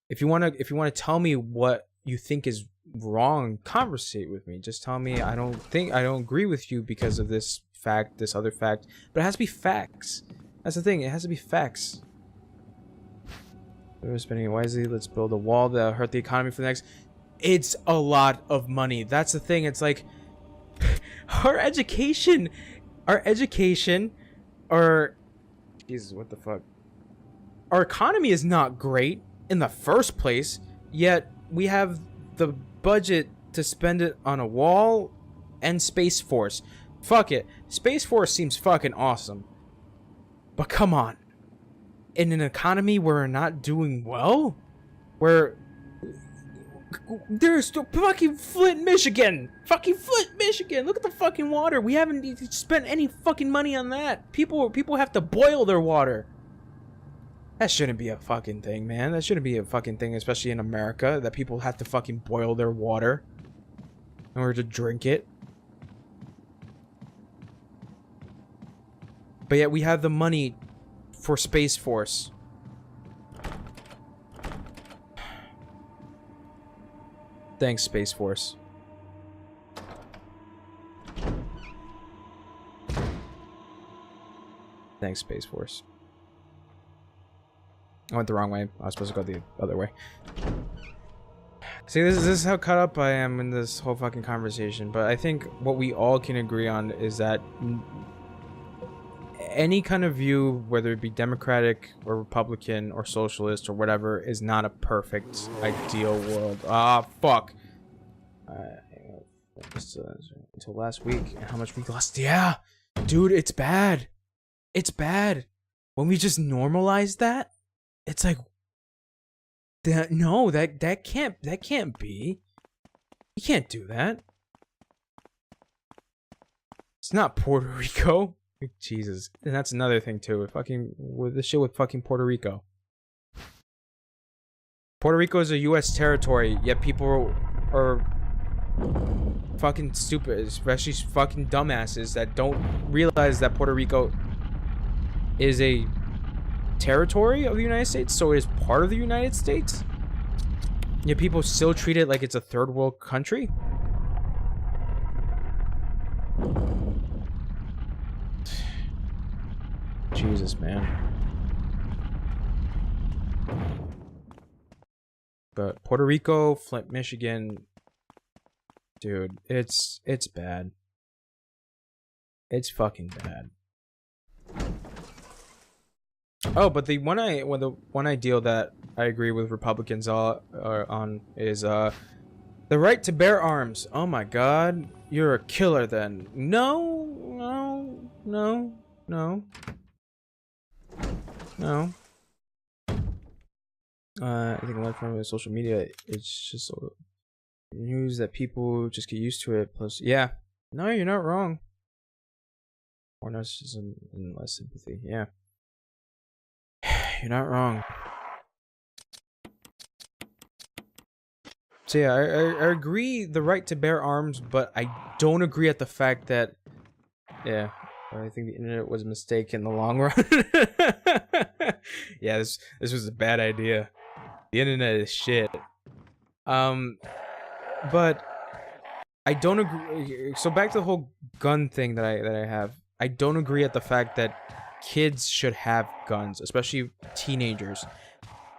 If you wanna tell me what you think is wrong, conversate with me. Just tell me I don't agree with you because of this fact, this other fact. But it has to be facts. That's the thing. It has to be facts. We're spending it wisely. Let's build a wall that'll hurt the economy for the next. It's a lot of money. That's the thing. It's like our education, Jesus, what the fuck? Our economy is not great in the first place, yet we have the budget to spend it on a wall and Space Force. Fuck it. Space Force seems fucking awesome. But come on. in an economy where we're not doing well, where there's fucking Flint, Michigan. Fucking Flint, Michigan. Look at the fucking water. We haven't spent any fucking money on that. People have to boil their water. That shouldn't be a fucking thing, man. That shouldn't be a fucking thing, especially in America, that people have to fucking boil their water in order to drink it. But yet we have the money for Space Force. Thanks, Space Force. Thanks, Space Force. I went the wrong way. I was supposed to go the other way. See, this is how caught up I am in this whole fucking conversation. But I think what we all can agree on is that any kind of view, whether it be Democratic or Republican or socialist or whatever, is not a perfect, ideal world. Ah, fuck. Until last week, and how much we lost. Yeah, dude, it's bad. It's bad. When we just normalize that, it's like, no, that can't be. You can't do that. It's not Puerto Rico. Jesus, and that's another thing too. With the shit with fucking Puerto Rico. Puerto Rico is a U.S. territory, yet people are fucking stupid, especially fucking dumbasses that don't realize that Puerto Rico is a territory of the United States, so it is part of the United States. Yet people still treat it like it's a third world country. Jesus, man. But Puerto Rico, Flint, Michigan, dude, it's bad. It's fucking bad. Oh, but the one ideal that I agree with Republicans on is the right to bear arms. Oh my God, you're a killer then. No. I think a lot from social media, it's just news that people just get used to it. Plus, yeah, no, you're not wrong. More narcissism and less sympathy. Yeah, you're not wrong. So yeah, I agree the right to bear arms, but I don't agree at the fact that, yeah, I think the internet was a mistake in the long run. Yeah, this was a bad idea. The internet is shit. But I don't agree. So back to the whole gun thing that I have. I don't agree at the fact that kids should have guns, especially teenagers.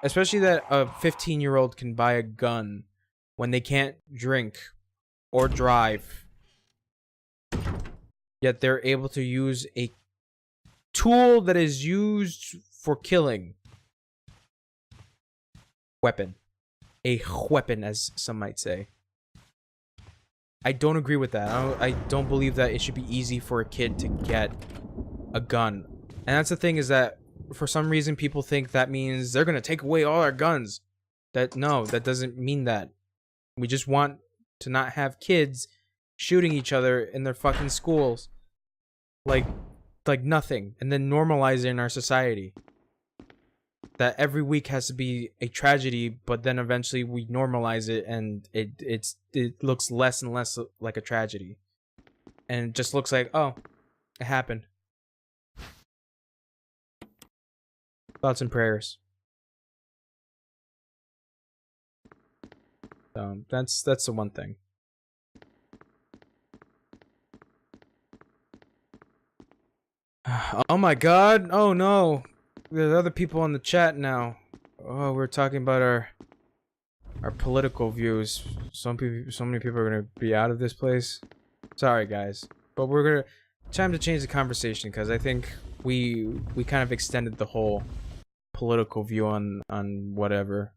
Especially that a 15-year-old can buy a gun when they can't drink or drive. Yet they're able to use a tool that is used for killing. Weapon. A weapon, as some might say. I don't agree with that. I don't believe that it should be easy for a kid to get a gun. And that's the thing, is that for some reason people think that means they're gonna take away all our guns. No, that doesn't mean that. We just want to not have kids shooting each other in their fucking schools. Like nothing. And then normalize it in our society. That every week has to be a tragedy, but then eventually we normalize it and it looks less and less like a tragedy. And it just looks like, oh, it happened. Thoughts and prayers. That's the one thing. Oh my God! Oh no! There's other people on the chat now. Oh, we're talking about our political views. So many people are gonna be out of this place. Sorry, guys, but we're gonna time to change the conversation because I think we kind of extended the whole political view on whatever.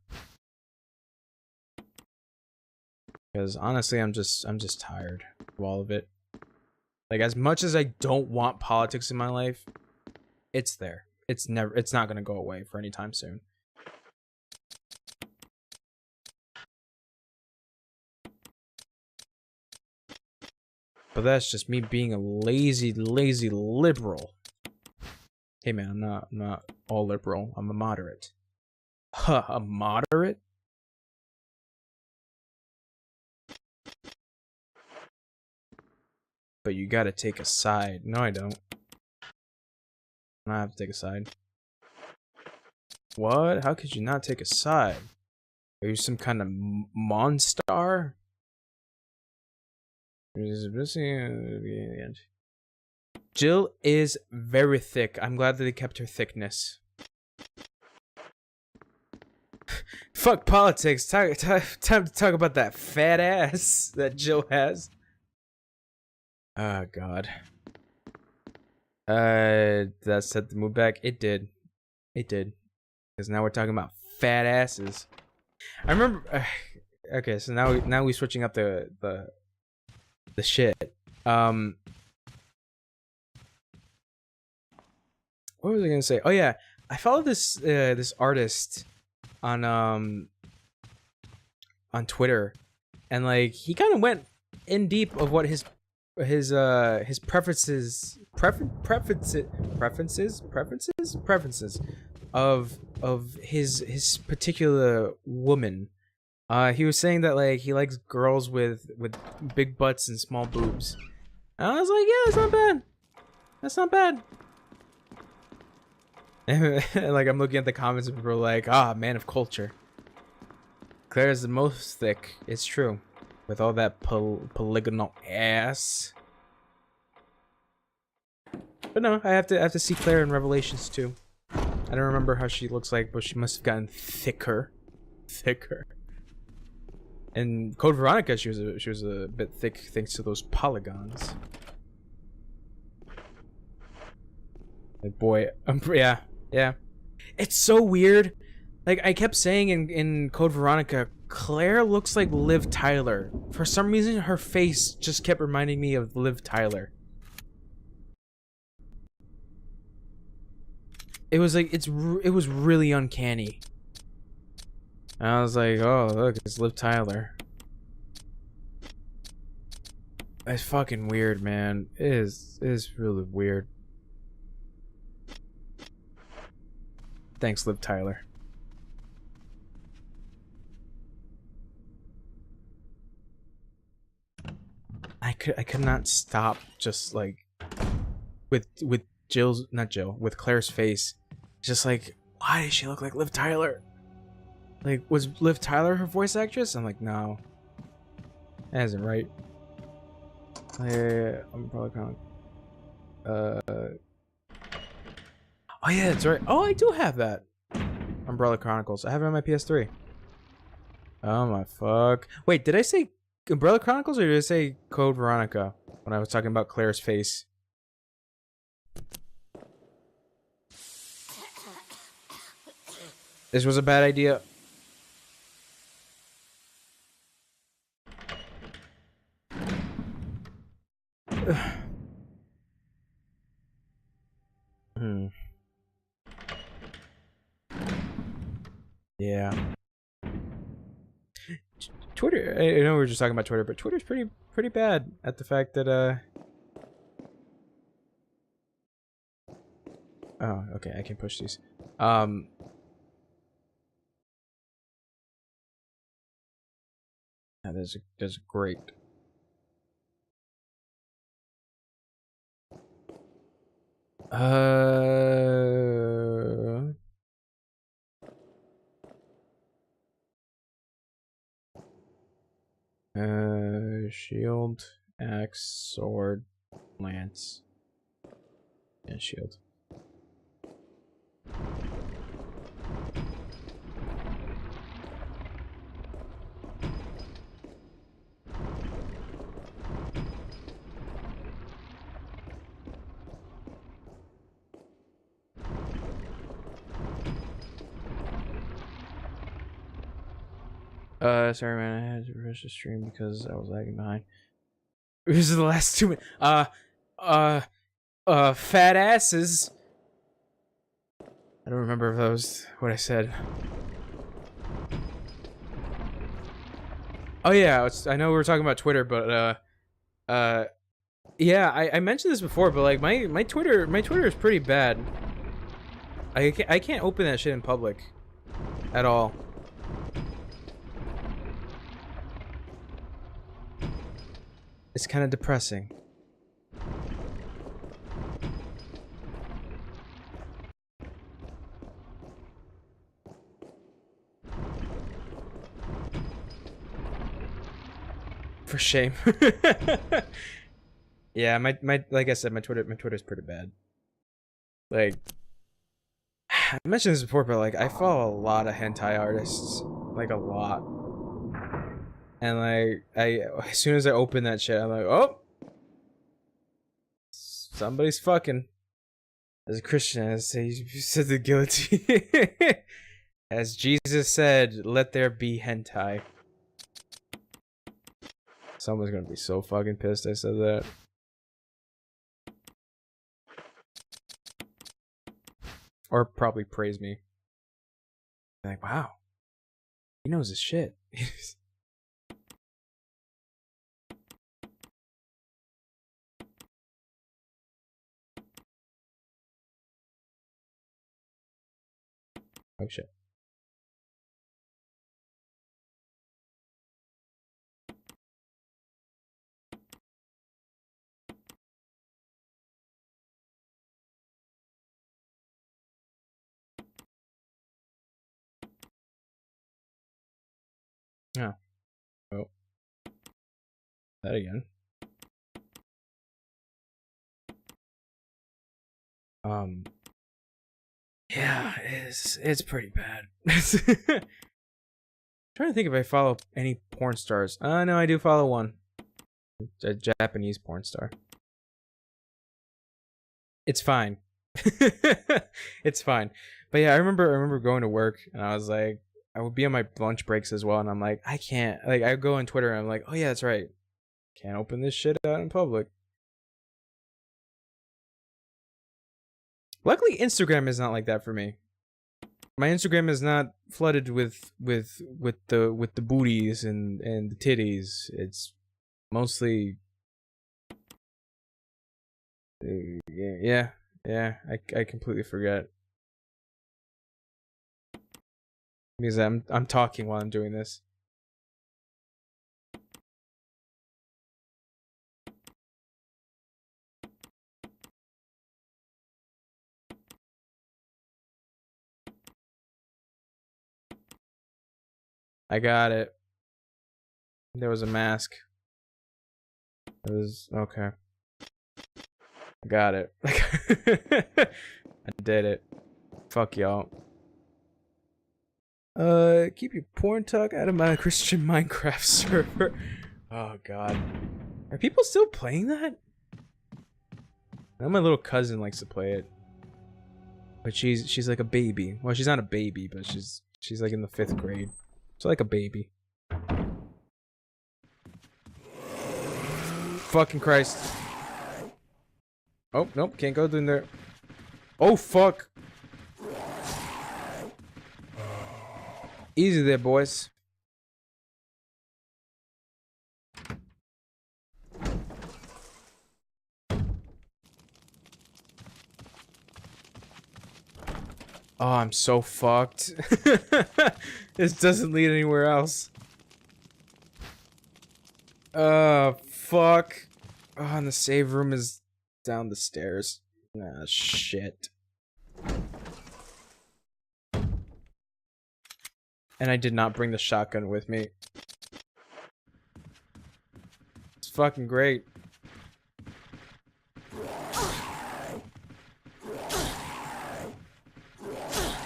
Because honestly, I'm just tired of all of it. Like, as much as I don't want politics in my life, it's there. it's not gonna go away for any time soon. But that's just me being a lazy liberal. Hey man, I'm not all liberal. I'm a moderate. Huh, a moderate? But you gotta take a side. No, I don't. I don't have to take a side. What? How could you not take a side? Are you some kind of monstar? Jill is very thick. I'm glad that they kept her thickness. Fuck politics. Time to talk about that fat ass that Jill has. Oh god. That set the move back. It did. It did. Because now we're talking about fat asses. I remember. Okay, so now we're switching up the shit. What was I gonna say? Oh yeah, I followed this this artist on Twitter, and like he kind of went in deep of what his preferences of his particular woman. He was saying that like he likes girls with big butts and small boobs. And I was like, yeah, that's not bad. That's not bad. And like I'm looking at the comments and people are like, ah, man of culture. Claire is the most thick. It's true, with all that polygonal ass. But no, I have to see Claire in Revelations too. I don't remember how she looks like, but she must have gotten thicker. And Code Veronica, she was a bit thick thanks to those polygons. Like boy, yeah. It's so weird. Like I kept saying in Code Veronica, Claire looks like Liv Tyler. For some reason, her face just kept reminding me of Liv Tyler. It was like it was really uncanny. And I was like, oh look, it's Liv Tyler. It's fucking weird, man. It is really weird. Thanks, Liv Tyler. I could not stop just like with with Claire's face. Just like, why does she look like Liv Tyler? Like, was Liv Tyler her voice actress? I'm like, no. That isn't right. I'm probably kind of oh yeah, that's right. Oh, I do have that. Umbrella Chronicles. I have it on my PS3. Oh my fuck. Wait, did I say Umbrella Chronicles or did I say Code Veronica when I was talking about Claire's face? This was a bad idea. Yeah. Twitter, I know we were just talking about Twitter, but Twitter's pretty bad at the fact that oh, okay, I can push these. There's a great shield, axe, sword, lance, and shield. Sorry man, I had to rush the stream because I was lagging behind. This is the last 2 minutes. Fat asses. I don't remember if that was what I said. Oh yeah, I know we were talking about Twitter, but yeah, I mentioned this before, but like my Twitter is pretty bad. I can't open that shit in public at all. It's kind of depressing. For shame. Yeah, my like I said, my Twitter's pretty bad. Like I mentioned this before, but like I follow a lot of hentai artists, like a lot. And like as soon as I open that shit, I'm like, oh, somebody's fucking. As a Christian, I say you said the guilty. As Jesus said, let there be hentai. Someone's gonna be so fucking pissed I said that. Or probably praise me. Like, wow. He knows his shit. Oh shit. Yeah. Oh. That again. Yeah, it's pretty bad. Trying to think if I follow any porn stars. No, I do follow one. A Japanese porn star. It's fine. It's fine. But yeah, I remember going to work and I was like, I would be on my lunch breaks as well, and I'm like, I can't. Like, I go on Twitter and I'm like, oh yeah, that's right. Can't open this shit out in public. Luckily, Instagram is not like that for me. My Instagram is not flooded with the booties and the titties. It's mostly yeah. I completely forget because I'm talking while I'm doing this. I got it. There was a mask. It was okay. I got it. I did it. Fuck y'all. Keep your porn talk out of my Christian Minecraft server. Oh god. Are people still playing that? I know my little cousin likes to play it. But she's like a baby. Well, she's not a baby, but she's like in the 5th grade. So like a baby. Fucking Christ. Oh, nope, can't go in there. Oh, fuck. Easy there, boys. Oh, I'm so fucked. This doesn't lead anywhere else. Fuck. Oh, and the save room is down the stairs. Ah, shit. And I did not bring the shotgun with me. It's fucking great.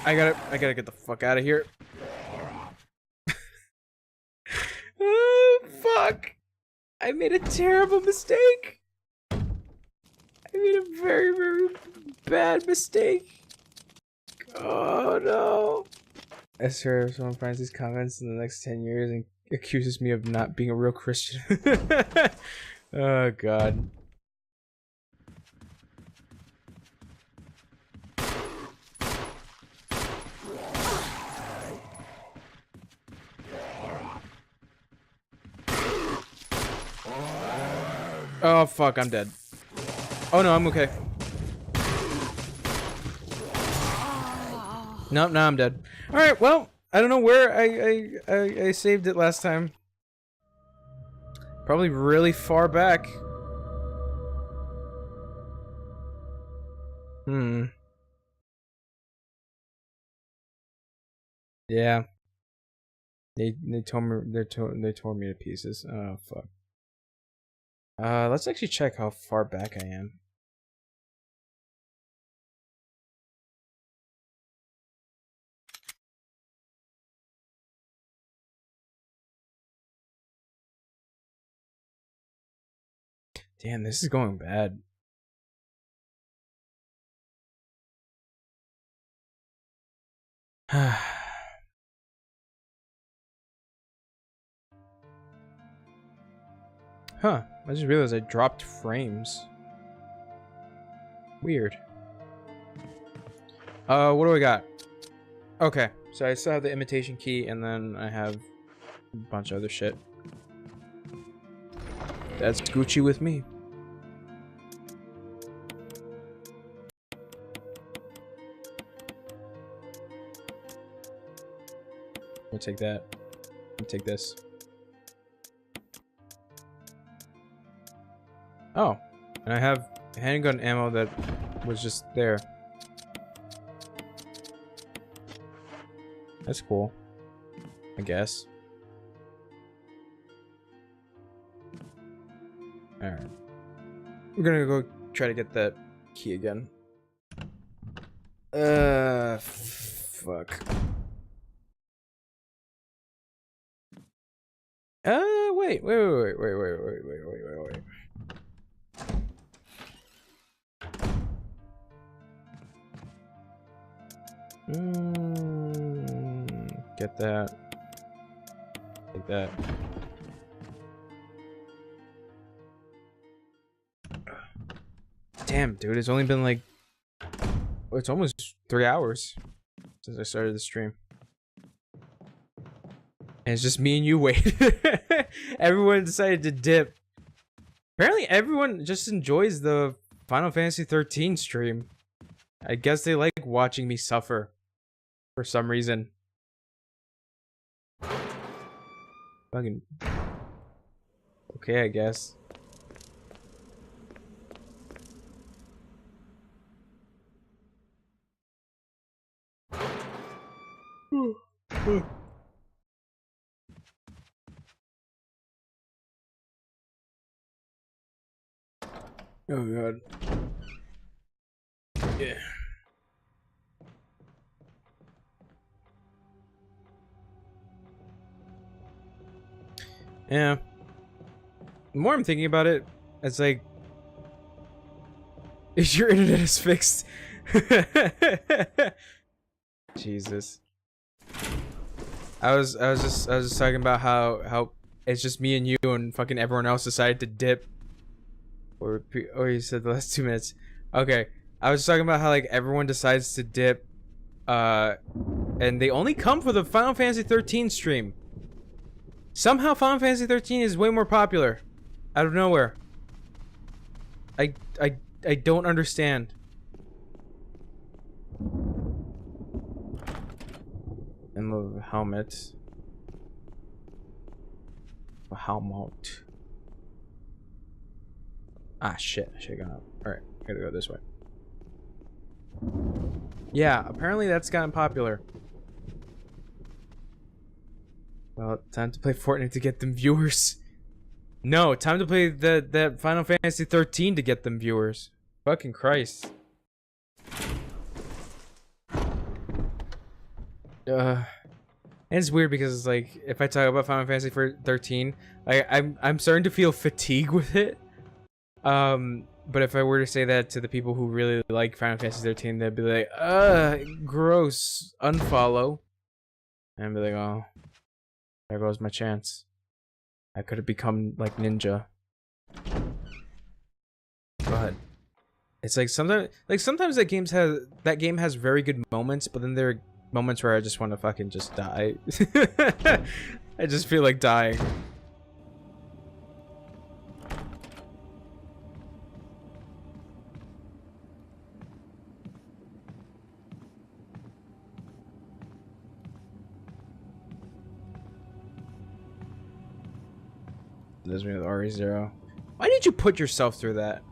I gotta get the fuck out of here. Oh, fuck. I made a terrible mistake. I made a very, very bad mistake. Oh no. I swear if someone finds these comments in the next 10 years and accuses me of not being a real Christian. Oh god. Oh, fuck, I'm dead. Oh, no, I'm okay. Nope, now I'm dead. Alright, well, I don't know where I saved it last time. Probably really far back. Yeah. They tore me they tore me to pieces. Oh fuck. Let's actually check how far back I am. Damn, this is going bad. Huh, I just realized I dropped frames. Weird. What do I got? Okay, so I still have the imitation key, and then I have a bunch of other shit. That's Gucci with me. I'll take that. I'll take this. Oh, and I have handgun ammo that was just there. That's cool, I guess. Alright. We're gonna go try to get that key again. Fuck. Wait. Get that. Take that. Damn, dude, it's only been like... it's almost 3 hours since I started the stream. And it's just me and you wait. Everyone decided to dip. Apparently everyone just enjoys the Final Fantasy 13 stream. I guess they like watching me suffer. For some reason. Fucking... okay, I guess. Oh god. Yeah. Yeah. The more I'm thinking about it, it's like... is your internet is fixed? Jesus. I was just talking about how it's just me and you and fucking everyone else decided to dip. Or oh, you said the last 2 minutes. Okay, I was talking about how like everyone decides to dip, and they only come for the Final Fantasy 13 stream. Somehow Final Fantasy 13 is way more popular, out of nowhere. I don't understand. And the helmet. The helmet. Ah, shit. I should've gone up. Alright, gotta go this way. Yeah, apparently that's gotten popular. Well, time to play Fortnite to get them viewers. No, time to play that Final Fantasy 13 to get them viewers. Fucking Christ. And it's weird because it's like if I talk about Final Fantasy 13, like I'm starting to feel fatigue with it. But if I were to say that to the people who really like Final Fantasy 13, they'd be like, gross, unfollow. And I'd be like, oh, there goes my chance. I could have become like Ninja. But it's like sometimes that game has very good moments, but then there are moments where I just want to fucking just die. I just feel like dying. There's me with RE0. Why did you put yourself through that?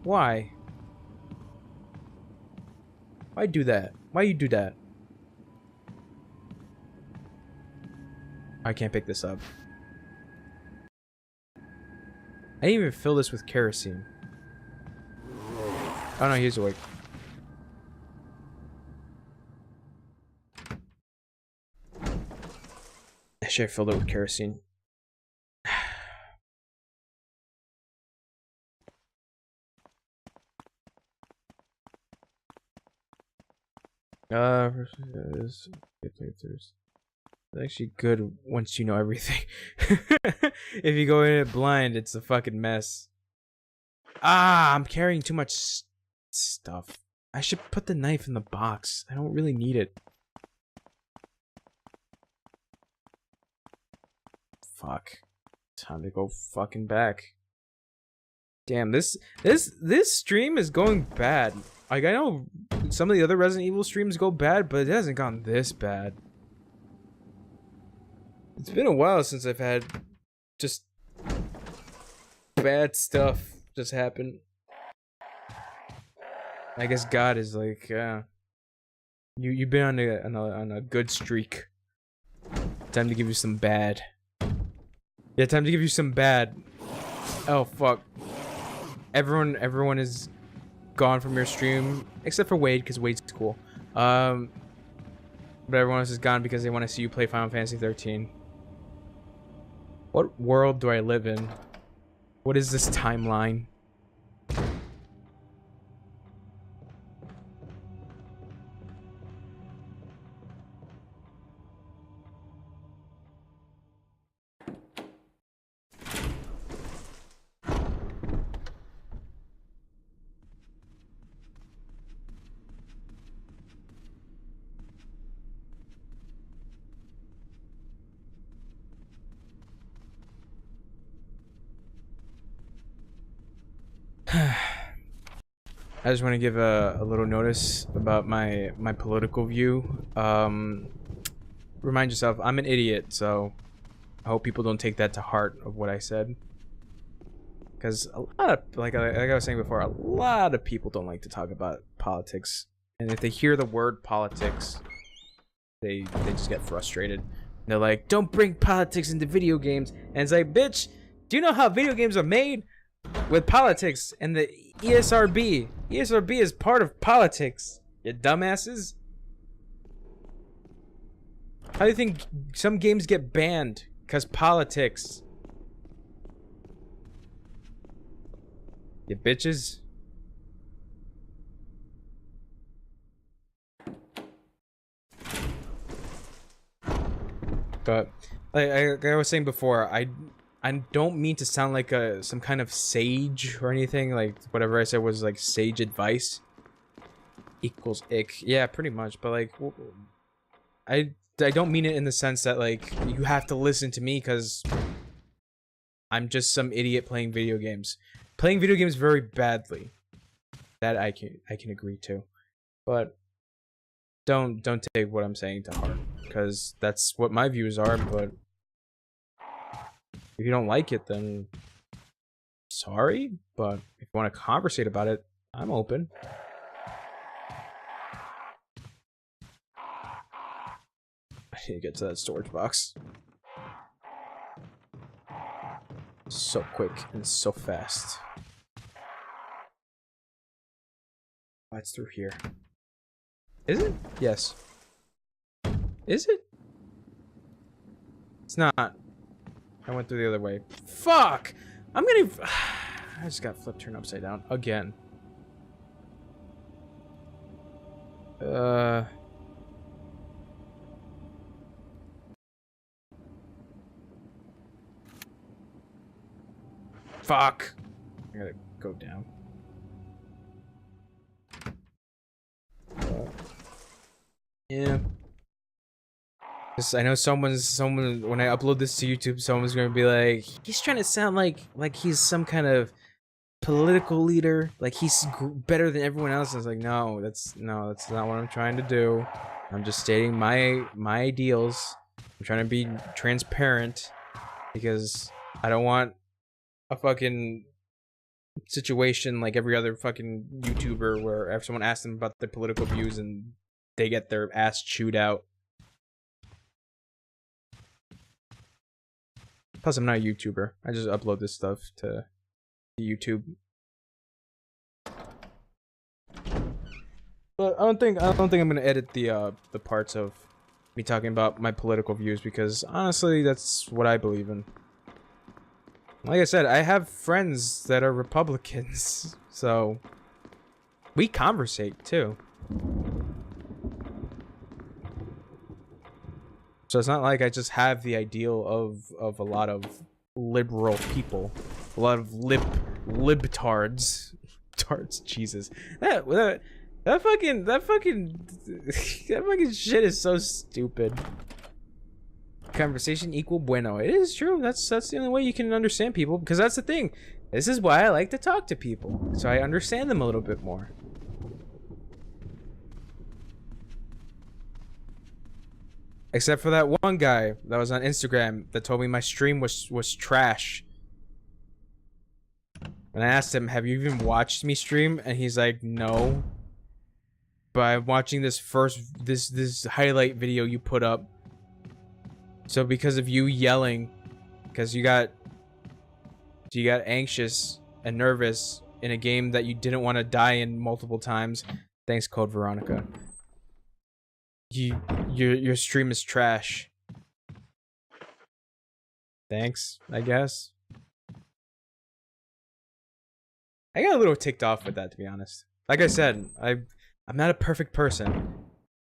Why? Why do that? Why you do that? I can't pick this up. I didn't even fill this with kerosene. Oh no, he's awake. Actually, I filled it with kerosene. It's actually good once you know everything. If you go in it blind, it's a fucking mess. Ah, I'm carrying too much stuff. I should put the knife in the box. I don't really need it. Fuck. Time to go fucking back. Damn, this stream is going bad. Like, I know some of the other Resident Evil streams go bad, but it hasn't gone this bad. It's been a while since I've had just bad stuff just happen. I guess God is like, you've been on a good streak. Time to give you some bad. Yeah, time to give you some bad. Oh fuck. Everyone is gone from your stream except for Wade, because Wade's cool. But everyone else is gone because they want to see you play Final Fantasy 13. What world do I live in? What is this timeline? I just want to give a little notice about my political view. Remind yourself, I'm an idiot, so I hope people don't take that to heart of what I said. Because a lot of, like I was saying before, a lot of people don't like to talk about politics. And if they hear the word politics, they just get frustrated. And they're like, don't bring politics into video games. And it's like, bitch, do you know how video games are made? With politics and the ESRB. ESRB is part of politics, you dumbasses. How do you think some games get banned? Because politics. You bitches. But like I was saying before, I don't mean to sound like some kind of sage or anything. Like whatever I said was like sage advice equals ick. Yeah, pretty much. But like, I don't mean it in the sense that like you have to listen to me because I'm just some idiot playing video games. Playing video games very badly. That I can agree to. But don't take what I'm saying to heart, because that's what my views are. But if you don't like it, then sorry. But if you want to conversate about it, I'm open. I need to get to that storage box. So quick and so fast. Oh, it's through here. Is it? Yes. Is it? It's not. I went through the other way. Fuck! I'm gonna... I just got flipped turned upside down. Again. Fuck! I gotta go down. Yeah. I know someone when I upload this to YouTube, someone's gonna be like, he's trying to sound like he's some kind of political leader, like he's better than everyone else. I was like, no, that's not what I'm trying to do. I'm just stating my ideals. I'm trying to be transparent because I don't want a fucking situation like every other fucking YouTuber where if someone asks them about their political views and they get their ass chewed out. Plus, I'm not a YouTuber. I just upload this stuff to YouTube. But I don't think I'm gonna edit the parts of me talking about my political views because honestly, that's what I believe in. Like I said, I have friends that are Republicans, so we conversate too. So it's not like I just have the ideal of a lot of liberal people, a lot of libtards, Jesus, that fucking shit is so stupid. Conversation equal bueno. It is true. That's the only way you can understand people, because that's the thing. This is why I like to talk to people, so I understand them a little bit more. Except for that one guy that was on Instagram that told me my stream was trash. And I asked him, "Have you even watched me stream?" And he's like, "No. But I'm watching this this highlight video you put up. So because of you yelling, because you got anxious and nervous in a game that you didn't want to die in multiple times. Thanks, Code Veronica. Your stream is trash. Thanks, I guess." I got a little ticked off with that, to be honest. Like I said, I'm not a perfect person.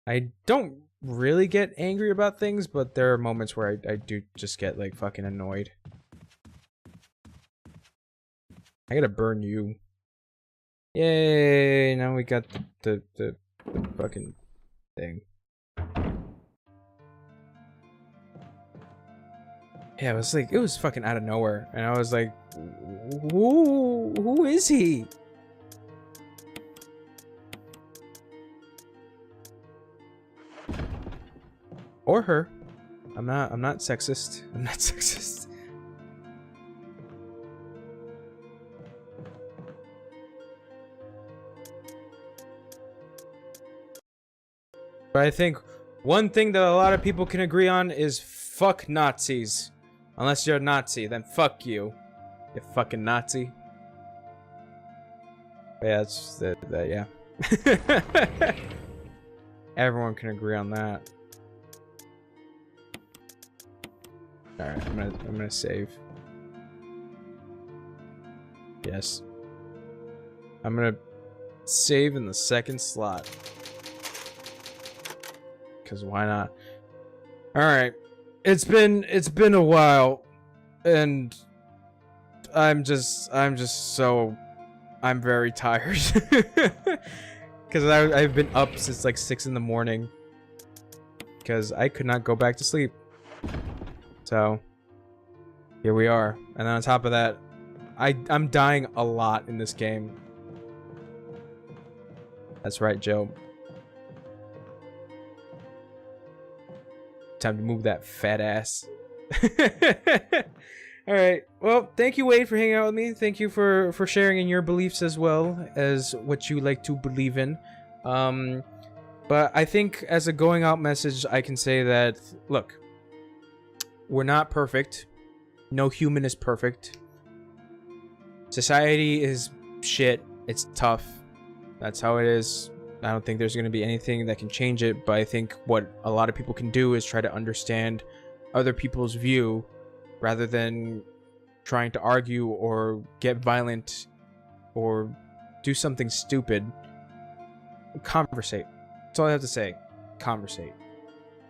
I don't really get angry about things, but there are moments where I do just get like fucking annoyed. I gotta burn you. Yay! Now we got the fucking thing. Yeah, it was fucking out of nowhere, and I was like, who is he? Or her. I'm not sexist. I'm not sexist. But I think one thing that a lot of people can agree on is fuck Nazis. Unless you're a Nazi, then fuck you. You fucking Nazi. But yeah, it's that yeah. Everyone can agree on that. Alright, I'm gonna save. Yes. I'm gonna save in the second slot. Cause why not? Alright. It's been a while, and I'm very tired. Cause I've been up since like 6 in the morning. Cause I could not go back to sleep. So here we are. And then on top of that, I'm dying a lot in this game. That's right, Joe. Time to move that fat ass. Alright, well, thank you, Wade, for hanging out with me. Thank you for sharing in your beliefs as well as what you like to believe in. But I think as a going out message, I can say that, look, we're not perfect. No human is perfect. Society is shit. It's tough. That's how it is. I don't think there's going to be anything that can change it, but I think what a lot of people can do is try to understand other people's view rather than trying to argue or get violent or do something stupid. Conversate. That's all I have to say. Conversate.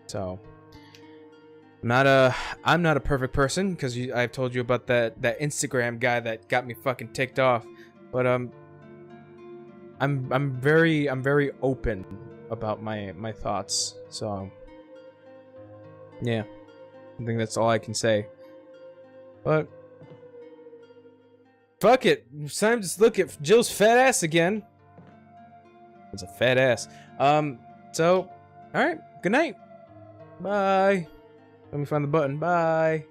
So I'm not a perfect person, because I've told you about that Instagram guy that got me fucking ticked off, but I'm very open about my thoughts. So yeah, I think that's all I can say. But fuck it, it's time to look at Jill's fat ass again. It's a fat ass. So all right, good night. Bye. Let me find the button. Bye.